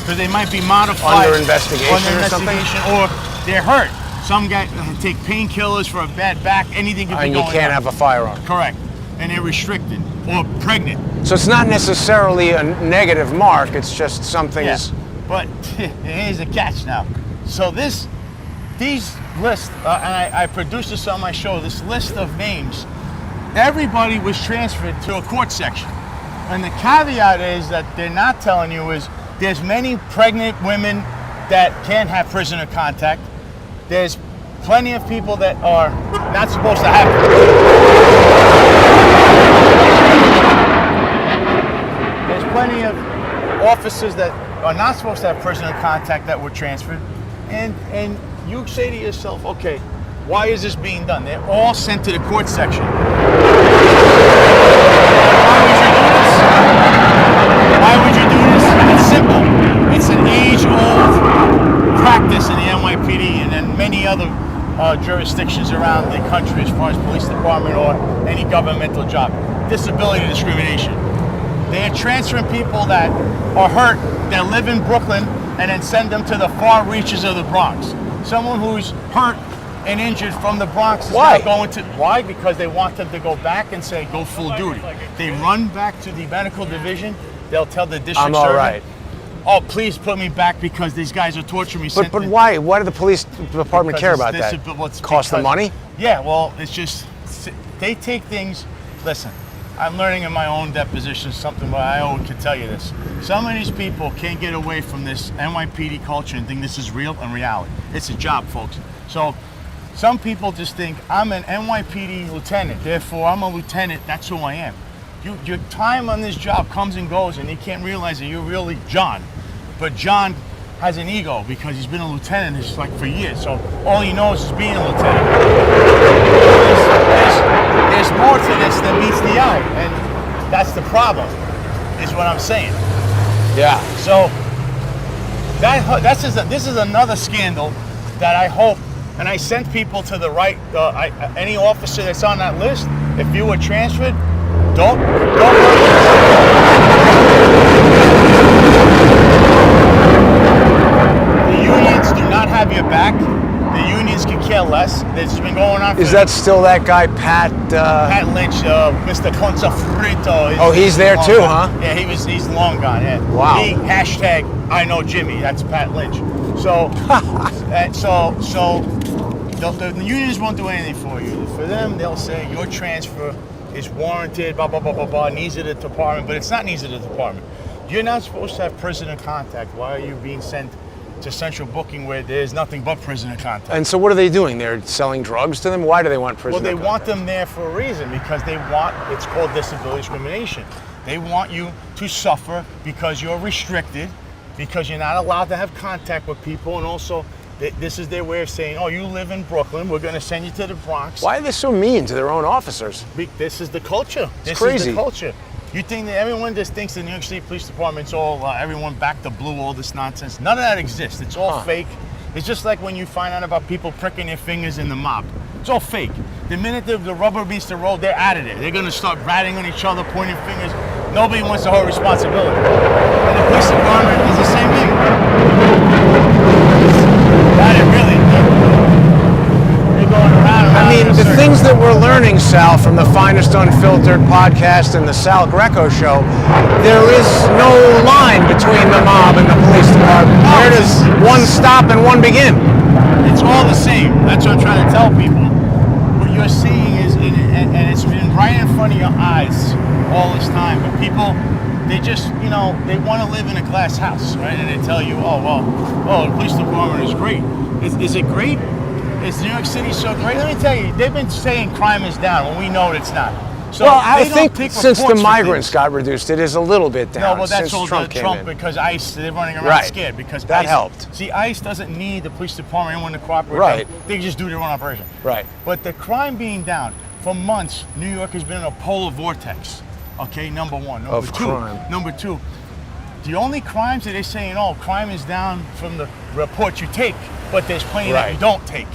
because they might be modified. Under investigation or something? Or they're hurt. Some guys take painkillers for a bad back. Anything could be going on. And you can't have a firearm. Correct. And they're restricted or pregnant. So it's not necessarily a negative mark. It's just something's... Yeah. But here's the catch now. So these lists, and I produced this on my show, this list of names, everybody was transferred to a court section. And the caveat is that they're not telling you is there's many pregnant women that can't have prisoner contact. There's plenty of people that are not supposed to have it. There's plenty of officers that are not supposed to have prisoner contact that were transferred. And you say to yourself, okay, why is this being done? They're all sent to the court section. Why would you do this? It's simple. It's an age-old practice in the NYPD and in many other jurisdictions around the country as far as police department or any governmental job. Disability discrimination. They're transferring people that are hurt, that live in Brooklyn, and then send them to the far reaches of the Bronx. Someone who's hurt and injured from the Bronx is now going to... Why? Because they want them to go back and say, go full duty. They run back to the medical division. They'll tell the district I'm all surgeon, right. oh, please put me back because these guys are torturing me. But why? Why do the police department care about that? Cost them money? Yeah, well, it's just, they take things, listen, I'm learning in my own deposition something, but I always can tell you this. Some of these people can't get away from this NYPD culture and think this is real and reality. It's a job, folks. So some people just think I'm an NYPD lieutenant, therefore I'm a lieutenant, that's who I am. Your time on this job comes and goes, and you can't realize that you're really John. But John has an ego because he's been a lieutenant just like for years. So all he knows is being a lieutenant. There's more to this than meets the eye, and that's the problem, is what I'm saying. Yeah. So this is another scandal that I hope, and I sent people to the right. Any officer that's on that list, if you were transferred, don't worry. The unions do not have your back. The unions can care less. This has been going on. Is that still that guy, Pat? Pat Lynch, Mr. Concha Frito. Oh, he's there too, huh? Yeah, he's long gone. Yeah. Wow. Hashtag I know Jimmy. That's Pat Lynch. So, the unions won't do anything for you. For them, they'll say your transfer is warranted, blah, blah, blah, blah, blah, needs of the department, but it's not needs of the department. You're not supposed to have prisoner contact. Why are you being sent to central booking where there's nothing but prisoner contact? And so what are they doing? They're selling drugs to them? Why do they want prisoner contact? Well, they want them there for a reason, because they want, it's called disability discrimination. They want you to suffer because you're restricted, because you're not allowed to have contact with people, and also this is their way of saying, oh, you live in Brooklyn, we're going to send you to the Bronx. Why are they so mean to their own officers? This is the culture. It's crazy. This is the culture. You think that everyone just thinks the New York City Police Department's all, everyone back to blue, all this nonsense. None of that exists. It's all fake. It's just like when you find out about people pricking their fingers in the mob. It's all fake. The minute the rubber meets the road, they're out of there. They're going to start ratting on each other, pointing fingers. Nobody wants to hold responsibility. And the police department is the same thing. They're going around. I mean, the things that we're learning, Sal, from the Finest Unfiltered podcast and the Sal Greco show, there is no line between the mob and the police department. Where does one stop and one begin? It's all the same. That's what I'm trying to tell people. What you're seeing is, and it's been right in front of your eyes all this time, but people, they just, they want to live in a glass house, right? And they tell you, the police department is great. Is it great? Is New York City so great? Let me tell you, they've been saying crime is down when we know it's not. So well, I think since the migrants got reduced, it is a little bit down. No, but that's all Trump because ICE, they're running around scared because that ICE, helped. See, ICE doesn't need the police department, anyone to cooperate. Right. They just do their own operation. Right. But the crime being down, for months, New York has been in a polar vortex. Okay, number one. Number two, the only crimes that they're saying, crime is down from the reports you take, but there's plenty that you don't take.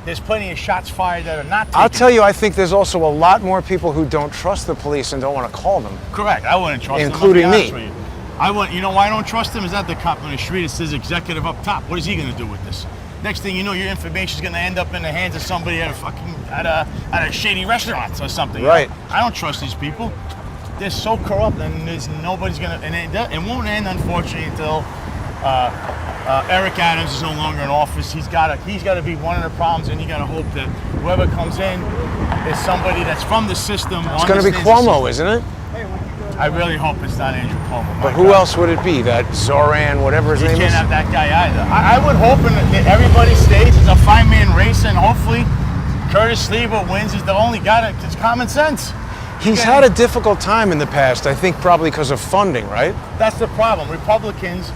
There's plenty of shots fired that are not taken. I'll tell you, I think there's also a lot more people who don't trust the police and don't want to call them. Correct. I wouldn't trust them. Including me. You know why I don't trust him? Is that the cop on the street? It says executive up top. What is he going to do with this? Next thing you know, your information is going to end up in the hands of somebody at a shady restaurant or something. Right. I don't trust these people. They're so corrupt, and there's nobody's going to. And it won't end, unfortunately, until Eric Adams is no longer in office. He's got to be one of the problems, and you got to hope that whoever comes in is somebody that's from the system. It's going to be Cuomo, isn't it? I really hope it's not Andrew Cuomo. But who else would it be? That Zoran, whatever his name is? You can't have that guy either. I would hope that everybody stays. It's a five-man race, and hopefully Curtis Lieber wins. He's the only guy that has common sense. He's had a difficult time in the past, I think probably because of funding, right? That's the problem. Republicans,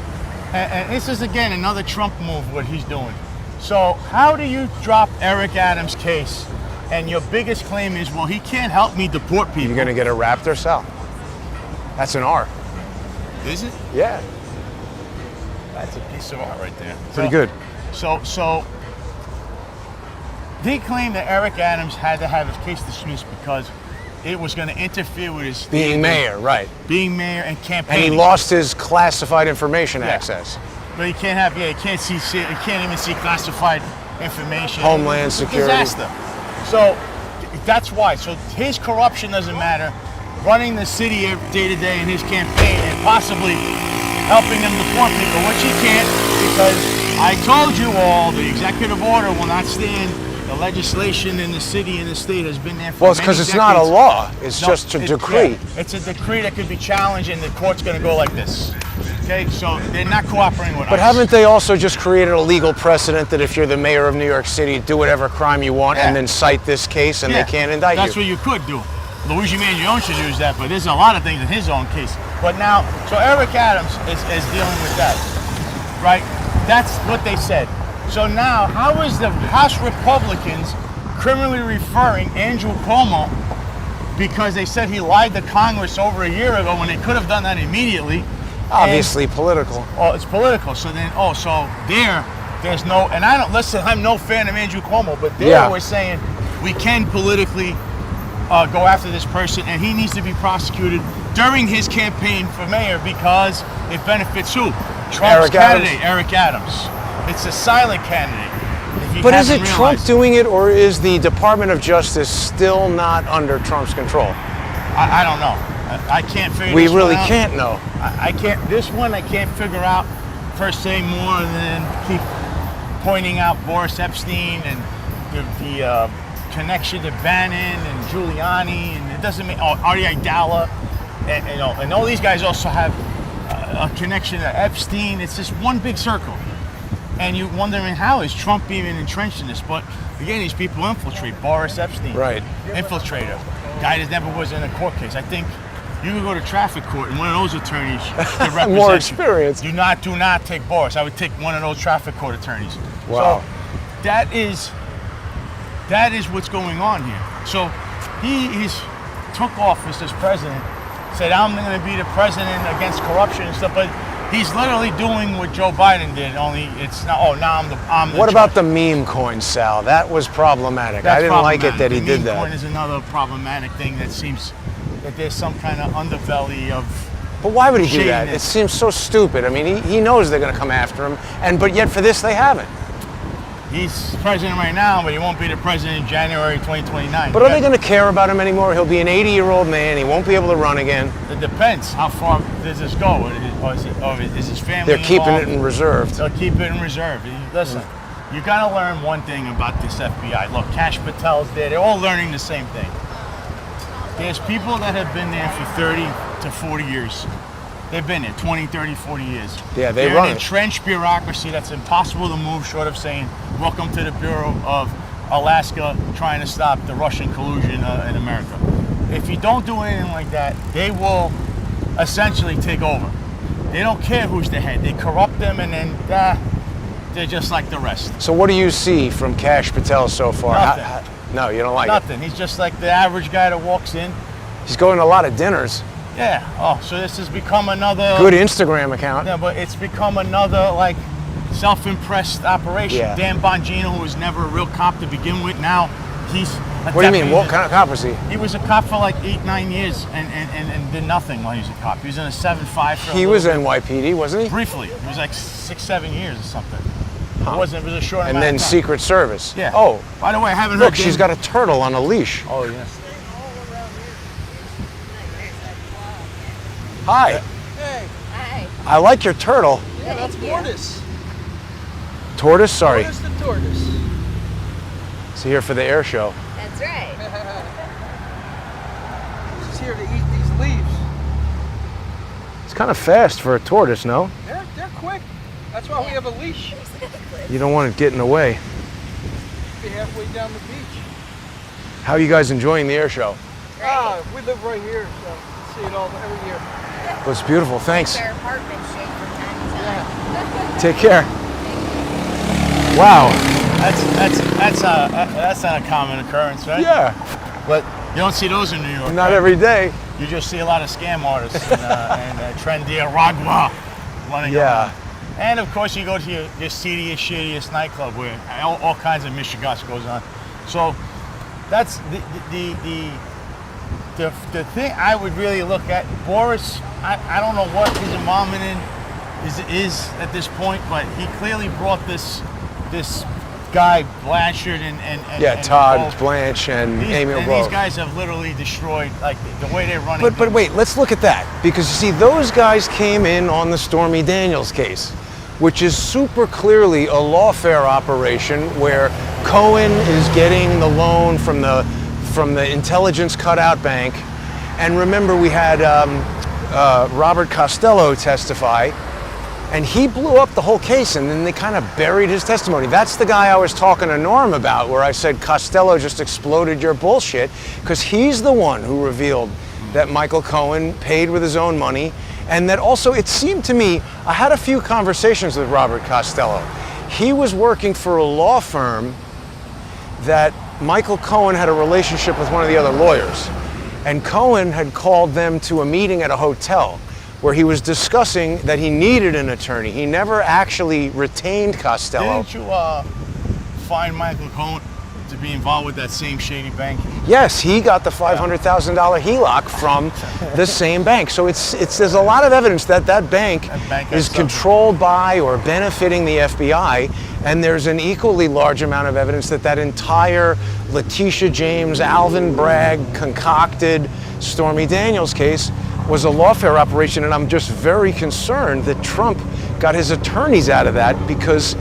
and this is, again, another Trump move, what he's doing. So how do you drop Eric Adams' case, and your biggest claim is, well, he can't help me deport people? You're going to get a Raptor, Sal? That's an R. Is it? Yeah. That's a piece of art right there. Pretty good. So they claim that Eric Adams had to have his case dismissed because it was going to interfere with his Being mayor, right. Being mayor and campaigning. And he lost his classified information access. But he can't have, he can't even see classified information. Homeland Security. Disaster. So that's why. So his corruption doesn't matter. Running the city day to day in his campaign and possibly helping them deport people, which he can't, because I told you all the executive order will not stand. The legislation in the city and the state has been there for Well, it's because it's not a law. It's just a decree. Yeah, it's a decree that could be challenged, and the court's going to go like this. Okay, so they're not cooperating with us. But haven't they also just created a legal precedent that if you're the mayor of New York City, do whatever crime you want and then cite this case and they can't indict you? That's what you could do. Luigi Mangione should use that, but there's a lot of things in his own case. But now, so Eric Adams is dealing with that, right? That's what they said. So now, how is the House Republicans criminally referring Andrew Cuomo because they said he lied to Congress over a year ago when they could have done that immediately? Obviously political. Oh, it's political. So then, there's no, and I don't, listen, I'm no fan of Andrew Cuomo, but we're saying we can politically go after this person, and he needs to be prosecuted during his campaign for mayor because it benefits who? Trump's candidate, Eric Adams. It's a silent candidate. But is it Trump doing it, or is the Department of Justice still not under Trump's control? I don't know. I can't figure We this really one out. can't know. I can't. This one I can't figure out per se more than keep pointing out Boris Epstein and the connection to Bannon and Giuliani, and it doesn't mean Artie Aidala, and all these guys also have a connection to Epstein. It's just one big circle, and you're wondering how is Trump even entrenched in this? But again, these people infiltrate. Boris Epstein, right? Infiltrator, guy that never was in a court case. I think you could go to traffic court and one of those attorneys to represent more experience. Do not take Boris. I would take one of those traffic court attorneys. Wow. So that is what's going on here. So he's took office as president, said I'm going to be the president against corruption and stuff, but he's literally doing what Joe Biden did. Only it's not. Now I'm the. What about the meme coin, Sal? That was problematic. I didn't like it that he did that. The meme coin is another problematic thing that seems that there's some kind of underbelly of. But why would he do that? It seems so stupid. I mean, he knows they're going to come after him, but yet for this they haven't. He's president right now, but he won't be the president in January 2029. But are they going to care about him anymore? He'll be an 80-year-old man. He won't be able to run again. It depends. How far does this go? Is his family They're keeping involved? it in reserve. They'll keep it in reserve. Listen, you got to learn one thing about this FBI. Look, Kash Patel's there. They're all learning the same thing. There's people that have been there for 30 to 40 years. They've been there 20, 30, 40 years. Yeah, They're run an entrenched bureaucracy that's impossible to move short of saying, welcome to the Bureau of Alaska trying to stop the Russian collusion in America. If you don't do anything like that, they will essentially take over. They don't care who's the head. They corrupt them and then they're just like the rest. So what do you see from Kash Patel so far? Nothing. No, you don't like Nothing. He's just like the average guy that walks in. He's going to a lot of dinners. Yeah. Oh, so this has become another good Instagram account. Yeah, but it's become another like self-impressed operation. Yeah. Dan Bongino, who was never a real cop to begin with, now he's. What do you mean? What kind of cop was he? He was a cop for like 8-9 years and did nothing while he was a cop. He was in a 7.5 for He was NYPD, wasn't he? briefly. It was like 6-7 years or something. It wasn't. It was a short And amount then of time. Secret Service. Yeah. Oh, By the way, I haven't heard. look, she's got a turtle on a leash. Oh yes. Hi. Hey, Hi. I like your turtle. yeah, that's tortoise. Tortoise? Sorry. Tortoise the tortoise. It's here for the air show. That's right. She's here to eat these leaves. It's kind of fast for a tortoise, no? They're quick. That's why we have a leash. You don't want it getting away. Be halfway down the beach. How are you guys enjoying the air show? We live right here, so we see it all every year. Well, it's beautiful. Thanks. Our apartment shake from time to time. Take care. Wow. That's not a common occurrence, right? Yeah. But you don't see those in New York. Not right? every day. You just see a lot of scam artists and trendy Aragua running Yeah. around. And of course, you go to your seediest, shadiest nightclub where all kinds of mishigas goes on. So that's the thing I would really look at. Boris, I don't know what his involvement in is at this point, but he clearly brought this guy Blanchard and Todd Wolf. Blanche and Amy These Wolf. guys have literally destroyed like the way they're running. But wait, let's look at that. Because you see, those guys came in on the Stormy Daniels case, which is super clearly a lawfare operation where Cohen is getting the loan from the intelligence cutout bank. And remember, we had Robert Costello testify, and he blew up the whole case, and then they kind of buried his testimony. That's the guy I was talking to Norm about, where I said Costello just exploded your bullshit, because he's the one who revealed that Michael Cohen paid with his own money, and that also, it seemed to me, I had a few conversations with Robert Costello. He was working for a law firm that Michael Cohen had a relationship with one of the other lawyers, and Cohen had called them to a meeting at a hotel where he was discussing that he needed an attorney. He never actually retained Costello. Didn't you find Michael Cohen to be involved with that same shady bank? Yes, he got the $500,000 HELOC from the same bank. So there's a lot of evidence that bank bank is has something. controlled by or benefiting the FBI, and there's an equally large amount of evidence that that entire Letitia James, Alvin Bragg concocted Stormy Daniels case was a lawfare operation, and I'm just very concerned that Trump got his attorneys out of that, because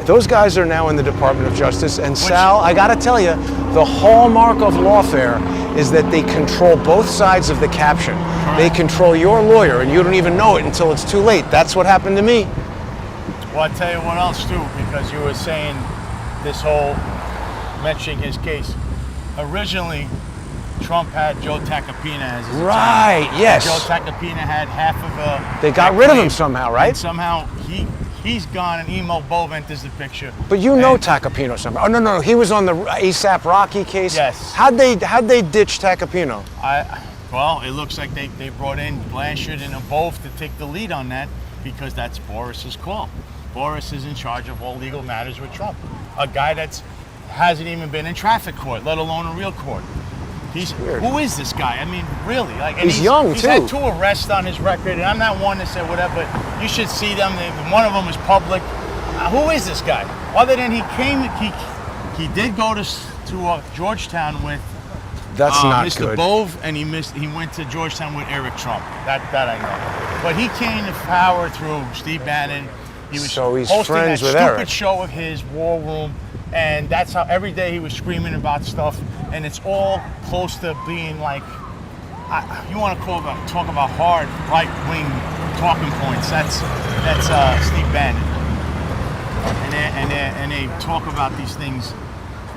those guys are now in the Department of Justice. And Sal, I gotta tell you, the hallmark of lawfare is that they control both sides of the caption. They control your lawyer, and you don't even know it until it's too late. That's what happened to me. Well, I'll tell you what else too, because you were saying this whole mentioning his case. Originally, Trump had Joe Tacopina as his attorney. Right, yes. Joe Tacopina had half of a... They got rid of him somehow, right? And somehow he's gone, and Emo Bove enters the picture. But you know And- Tacopino somehow. Oh, no, he was on the ASAP Rocky case. Yes. How'd they ditch Tacopino? Well, it looks like they brought in Blanchard and Bove to take the lead on that, because that's Boris's call. Boris is in charge of all legal matters with Trump. A guy that hasn't even been in traffic court, let alone a real court. weird. Who is this guy? I mean, really? Like, and He's young, he's too. had 2 arrests on his record, and I'm not one to say whatever, but you should see them. One of them is public. Who is this guy? Other than he did go to Georgetown with That's not Mr. good. Bove, and he went to Georgetown with Eric Trump. That I know. But he came to power through Steve Bannon. He was So he's hosting friends that with stupid Eric. show of his, War Room, and that's how every day he was screaming about stuff. And it's all close to being like, you want to talk about hard right-wing talking points. That's Steve Bannon, and they talk about these things,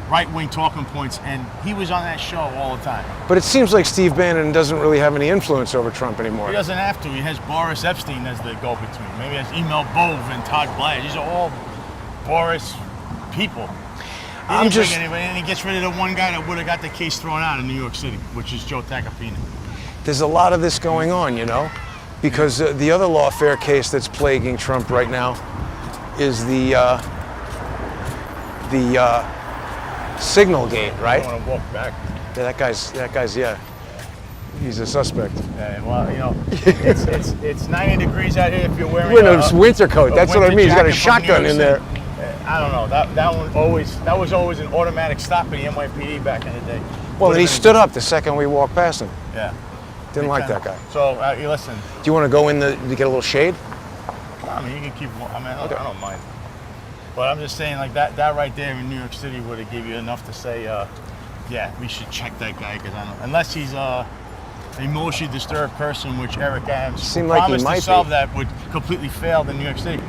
right-wing talking points, and he was on that show all the time. But it seems like Steve Bannon doesn't really have any influence over Trump anymore. He doesn't have to. He has Boris Epstein as the go-between. Maybe he has Emil Bove and Todd Blanchard. These are all Boris people. He didn't bring anybody, and he gets rid of the one guy that would have got the case thrown out in New York City, which is Joe Tacopina. There's a lot of this going on, because the other lawfare case that's plaguing Trump right now is the Signal Gate, right? I want to walk back. Yeah, that guy's, yeah. He's a suspect. Yeah, well, you know, it's 90 degrees out here if you're wearing We're in a winter coat. That's what I mean. He's got a shotgun in there. I don't know. That was always an automatic stop in the NYPD back in the day. Well, and he stood up the second we walked past him. Yeah. Didn't like that guy. So, you listen. Do you want to go in to get a little shade? I mean, you can keep. I mean, I don't mind. But I'm just saying, like that right there in New York City would have give you enough to say, yeah, we should check that guy because I don't. Unless he's an emotionally disturbed person, which Eric Adams promised to solve that would completely fail in New York City.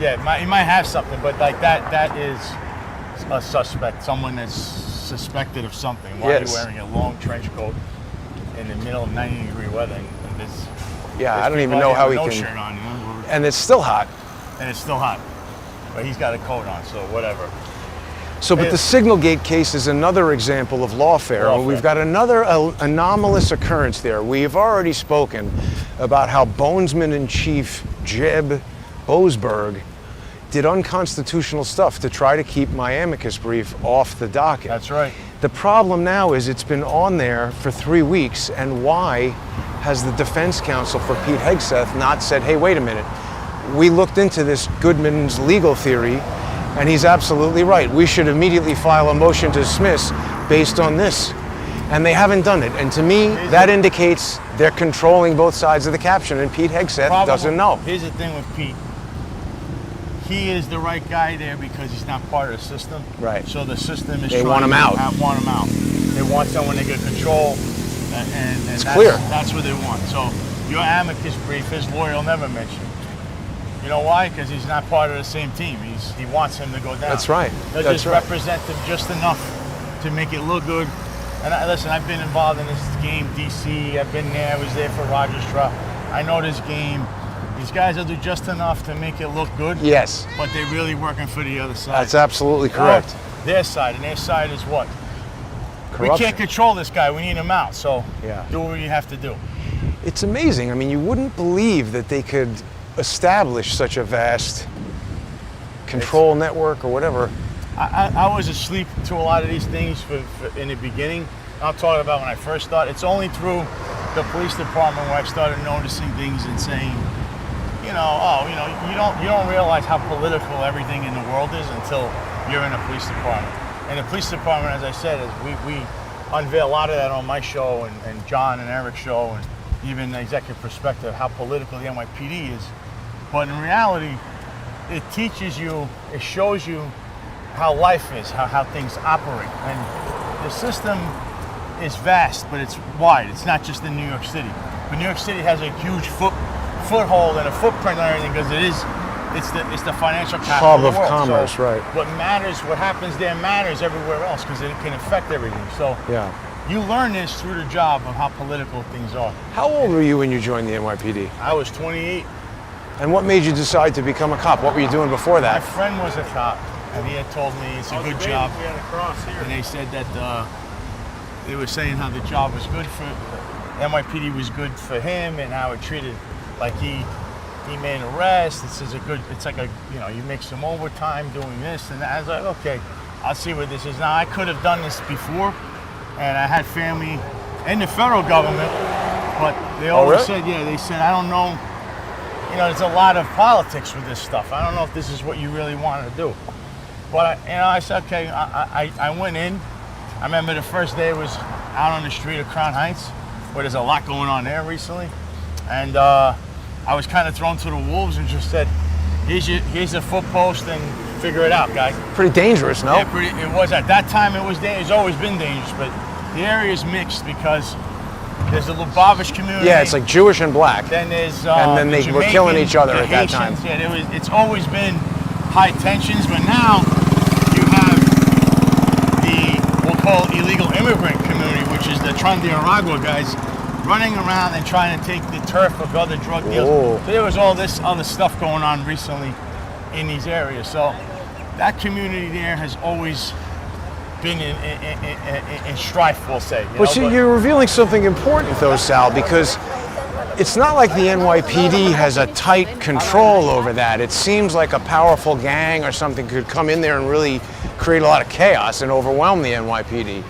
Yeah, he might have something, but like that is a suspect, someone that's suspected of something. Why are you wearing a long trench coat in the middle of 90-degree weather? And I don't even know how he can. Shirt on, you know? And it's still hot. And it's still hot, but he's got a coat on, so whatever. So, but the Signal Gate case is another example of lawfare. We've got another anomalous occurrence there. We've already spoken about how Bonesman-in-Chief Jeb Boasberg did unconstitutional stuff to try to keep my amicus brief off the docket. That's right. The problem now is it's been on there for 3 weeks, and why has the defense counsel for Pete Hegseth not said, hey, wait a minute, we looked into this Goodman's legal theory, and he's absolutely right. We should immediately file a motion to dismiss based on this. And they haven't done it. And to me, that indicates they're controlling both sides of the caption, and Pete Hegseth doesn't know. Here's the thing with Pete. He is the right guy there because he's not part of the system. Right. So the system is They trying want him to out. Want him out. They want someone to get control, and it's clear. That's what they want. So your amicus brief, his lawyer will never mention. You know why? Because he's not part of the same team. He wants him to go down. That's right. They'll just represent him just enough to make it look good. And listen, I've been involved in this game, DC. I've been there. I was there for Rogers Truck. I know this game. These guys will do just enough to make it look good. Yes. But they're really working for the other side. That's absolutely correct. Their side, and their side is what? Corruption. We can't control this guy. We need him out. So do what you have to do. It's amazing. I mean, you wouldn't believe that they could establish such a vast control network or whatever. I was asleep to a lot of these things in the beginning. I'm talking about when I first started. It's only through the police department where I started noticing things and saying, you don't realize how political everything in the world is until you're in a police department. And the police department, as I said, is we unveil a lot of that on my show and John and Eric's show, and even the executive perspective, how political the NYPD is. But in reality, it teaches you, it shows you how life is, how things operate. And the system is vast, but it's wide. It's not just in New York City. But New York City has a huge foothold and a footprint on everything because it's the financial capital hub of the of world. commerce, so right? What happens there matters everywhere else because it can affect everything. So you learn this through the job of how political things are. How old were you when you joined the NYPD? I was 28. And what made you decide to become a cop? What were you doing before that? My friend was a cop, and he had told me it's a good job. And they said that they were saying how the job was good for NYPD was good for him, and how it treated like he made an arrest. It's like you make some overtime doing this and that. I was like, okay, I'll see what this is. Now I could have done this before, and I had family in the federal government, but they always said, they said, I don't know. There's a lot of politics with this stuff. I don't know if this is what you really want to do. But I said, okay, I went in. I remember the first day was out on the street of Crown Heights, where there's a lot going on there recently. And I was kind of thrown to the wolves and just said, here's a foot post and figure it out, guys. Pretty dangerous, no? Yeah, it was. At that time, it was dangerous. It's always been dangerous, but the area is mixed because there's the Lubavitch community. Yeah, it's like Jewish and black. Then there's and then they were killing each other at that time. Yeah, it's always been high tensions, but now you have we'll call illegal immigrant community, which is the Trinidad guys running around and trying to take the turf of other drug deals. So there was all this other stuff going on recently in these areas. So that community there has always been in strife, we'll say. But you're revealing something important, though, Sal, because it's not like the NYPD has a tight control over that. It seems like a powerful gang or something could come in there and really create a lot of chaos and overwhelm the NYPD.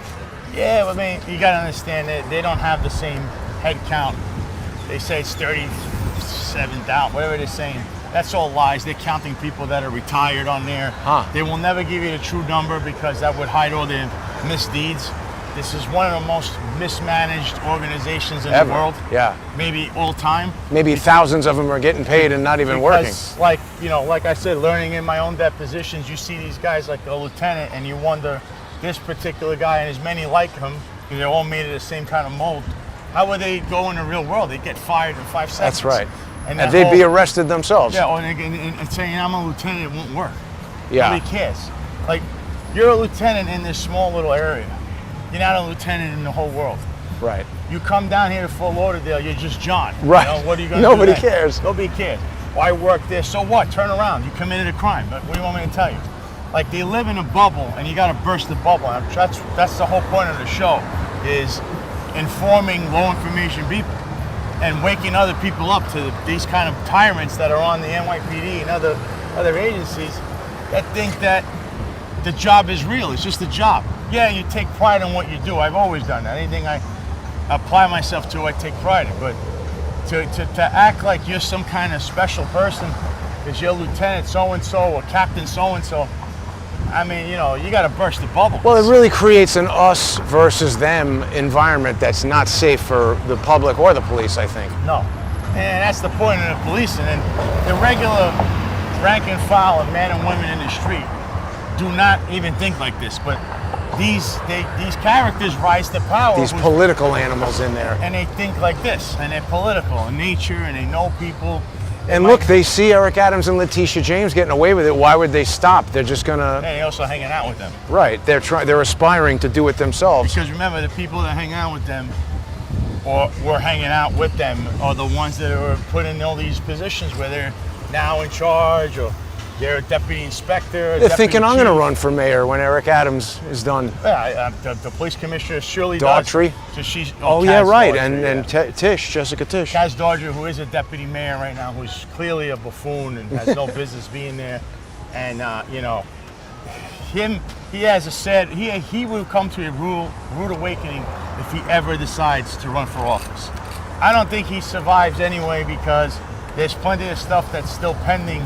Yeah, I mean, you gotta understand that they don't have the same head count. They say it's 37,000, whatever they're saying. That's all lies. They're counting people that are retired on there. Huh. They will never give you the true number because that would hide all their misdeeds. This is one of the most mismanaged organizations in Ever. the world. Yeah. Maybe all time. Maybe thousands of them are getting paid and not even working. Because, like, you know, like I said, learning in my own depositions, you see these guys like a lieutenant and you wonder, this particular guy and as many like him, because they're all made of the same kind of mold, how would they go in the real world? They'd get fired in 5 seconds. That's right. And they'd be arrested themselves. Yeah, and saying I'm a lieutenant, it won't work. Yeah. Nobody cares. Like, you're a lieutenant in this small little area. You're not a lieutenant in the whole world. Right. You come down here to Fort Lauderdale, you're just John. Right. You know, what are you going to do? Nobody then? cares. Nobody cares. Well, I work there, so what? Turn around. You committed a crime. But what do you want me to tell you? Like, they live in a bubble, and you got to burst the bubble. And that's the whole point of the show, is informing low information people and waking other people up to these kind of tyrants that are on the NYPD and other agencies that think that the job is real. It's just a job. Yeah, you take pride in what you do. I've always done that. Anything I apply myself to, I take pride in. But to act like you're some kind of special person, because you're lieutenant so-and-so or captain so-and-so, I mean, you know, you got to burst the bubble. Well, it really creates an us versus them environment that's not safe for the public or the police, I think. No. And that's the point of the policing. And the regular rank and file of men and women in the street do not even think like this. But these characters rise to power. These political animals in there. And they think like this. And they're political in nature, and they know people. And look, they see Eric Adams and Letitia James getting away with it. Why would they stop? They're just gonna. And they're also hanging out with them. Right. They're aspiring to do it themselves. Because remember, the people that hang out with them, or were hanging out with them, are the ones that are put in all these positions where they're now in charge, or they're a deputy inspector. They're thinking, I'm going to run for mayor when Eric Adams is done. Yeah, the police commissioner, Shirley Daughtry. So she's. Oh yeah, right. Daughtry, And Tish, Jessica Tish. Kaz Daughtry, who is a deputy mayor right now, who's clearly a buffoon and has no business being there, and you know, he has a said he will come to a rude awakening if he ever decides to run for office. I don't think he survives anyway, because there's plenty of stuff that's still pending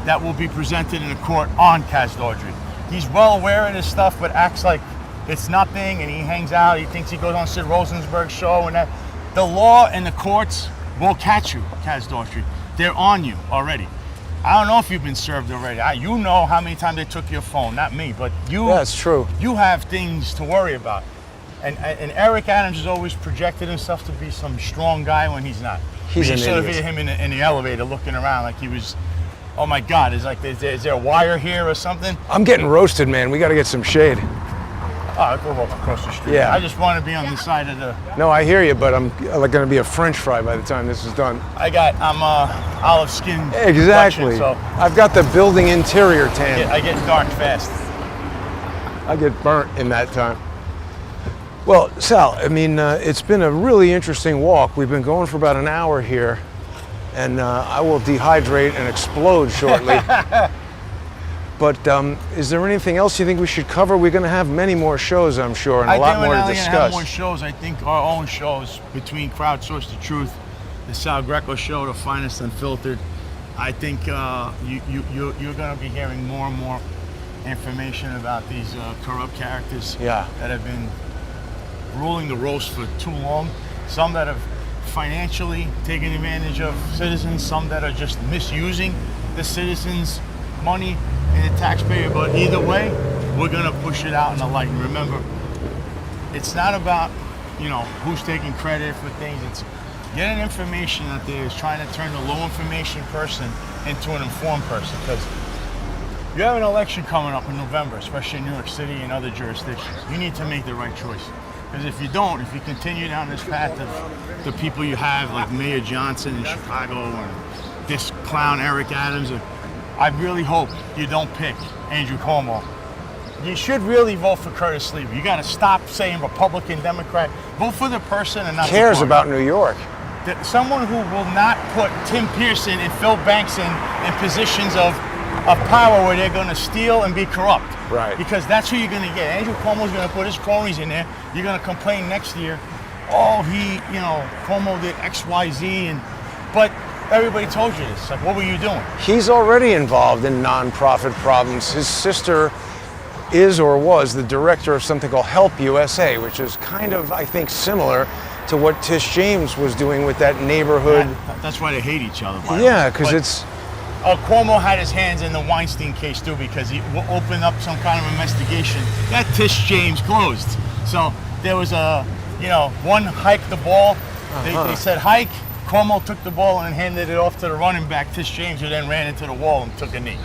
that will be presented in a court on Kaz Daughtry. He's well aware of this stuff, but acts like it's nothing, and he hangs out. He thinks he goes on Sid Rosenberg's show, and that the law and the courts will catch you, Kaz Daughtry. They're on you already. I don't know if you've been served already. You know how many times they took your phone, not me, but you. Yeah, it's true. You have things to worry about. And Eric Adams has always projected himself to be some strong guy when he's not. He's an You sort of idiot. hear him in the elevator looking around like he was, oh my God, is there a wire here or something? I'm getting roasted, man. We got to get some shade. Oh, I'll go walk across the street. Yeah. I just want to be on the side of the. No, I hear you, but I'm going to be a French fry by the time this is done. I'm olive skin. Exactly. complexion, so I've got the building interior tan. I get dark fast. I get burnt in that time. Well, Sal, I mean, it's been a really interesting walk. We've been going for about an hour here, and I will dehydrate and explode shortly. But is there anything else you think we should cover? We're going to have many more shows, I'm sure, and a lot more to I think we're not going to have discuss. more shows. I think our own shows, between Crowdsource the Truth, the Sal Greco Show, the Finest Unfiltered. I think you're going to be hearing more and more information about these corrupt characters Yeah. that have been ruling the roast for too long. Some that have financially taken advantage of citizens, some that are just misusing the citizens' money and the taxpayer. But either way, we're gonna push it out in the light. And remember, it's not about, you know, who's taking credit for things. It's getting information out there is trying to turn the low information person into an informed person. Because you have an election coming up in November, especially in New York City and other jurisdictions. You need to make the right choice. Because if you don't, if you continue down this path of the people you have, like Mayor Johnson in Chicago and this clown Eric Adams, I really hope you don't pick Andrew Cuomo. You should really vote for Curtis Sleeve. You got to stop saying Republican, Democrat. Vote for the person and not the Cares party. about New York. someone who will not put Tim Pearson and Phil Banks in positions of power where they're going to steal and be corrupt. Right. Because that's who you're going to get. Andrew Cuomo's going to put his cronies in there. You're going to complain next year, oh, Cuomo did X, Y, Z, but everybody told you this. Like, what were you doing? He's already involved in nonprofit problems. His sister is or was the director of something called Help USA, which is kind of, I think, similar to what Tish James was doing with that neighborhood. That's why they hate each other. By Yeah, because it's... Cuomo had his hands in the Weinstein case too, because he opened up some kind of investigation that Tish James closed. So there was one hike the ball. They said hike. Cuomo took the ball and handed it off to the running back, Tish James, who then ran into the wall and took a knee.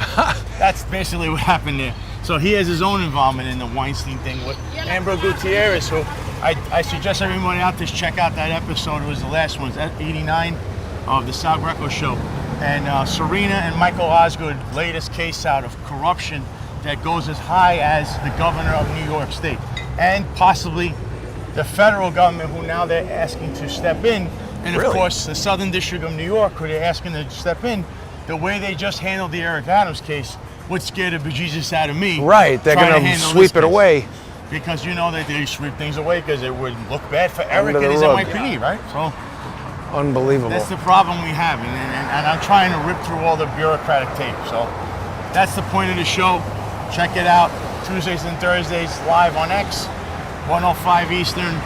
That's basically what happened there. So he has his own involvement in the Weinstein thing with Amber Gutierrez, who I suggest everybody out there check out that episode. It was the last one, it was 89 of the Sal Greco show. And Serena and Michael Osgood latest case out of corruption that goes as high as the governor of New York State and possibly the federal government, who now they're asking to step in. And of course, the Southern District of New York, who they're asking to step in. The way they just handled the Eric Adams case would scare the bejesus out of me. Right, they're going to sweep it away. Because you know that they sweep things away because it would look bad for Eric and his NYPD, right? So. Unbelievable. That's the problem we have, and I'm trying to rip through all the bureaucratic tape. So that's the point of the show. Check it out, Tuesdays and Thursdays, live on X, 105 Eastern,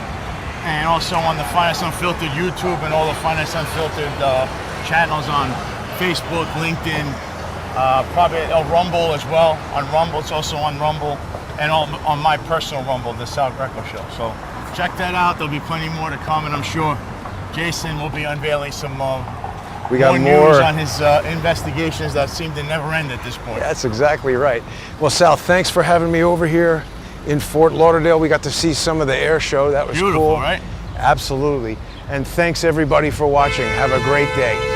and also on the Finance Unfiltered YouTube and all the Finance Unfiltered channels on Facebook, LinkedIn, probably Rumble as well. On Rumble, it's also on Rumble, and on my personal Rumble, the Sal Greco Show. So check that out. There'll be plenty more to come, and I'm sure Jason will be unveiling some we got more news on his investigations that seem to never end at this point. That's exactly right. Well, Sal, thanks for having me over here in Fort Lauderdale. We got to see some of the air show. That was beautiful, cool. Right? Absolutely. And thanks everybody for watching. Have a great day.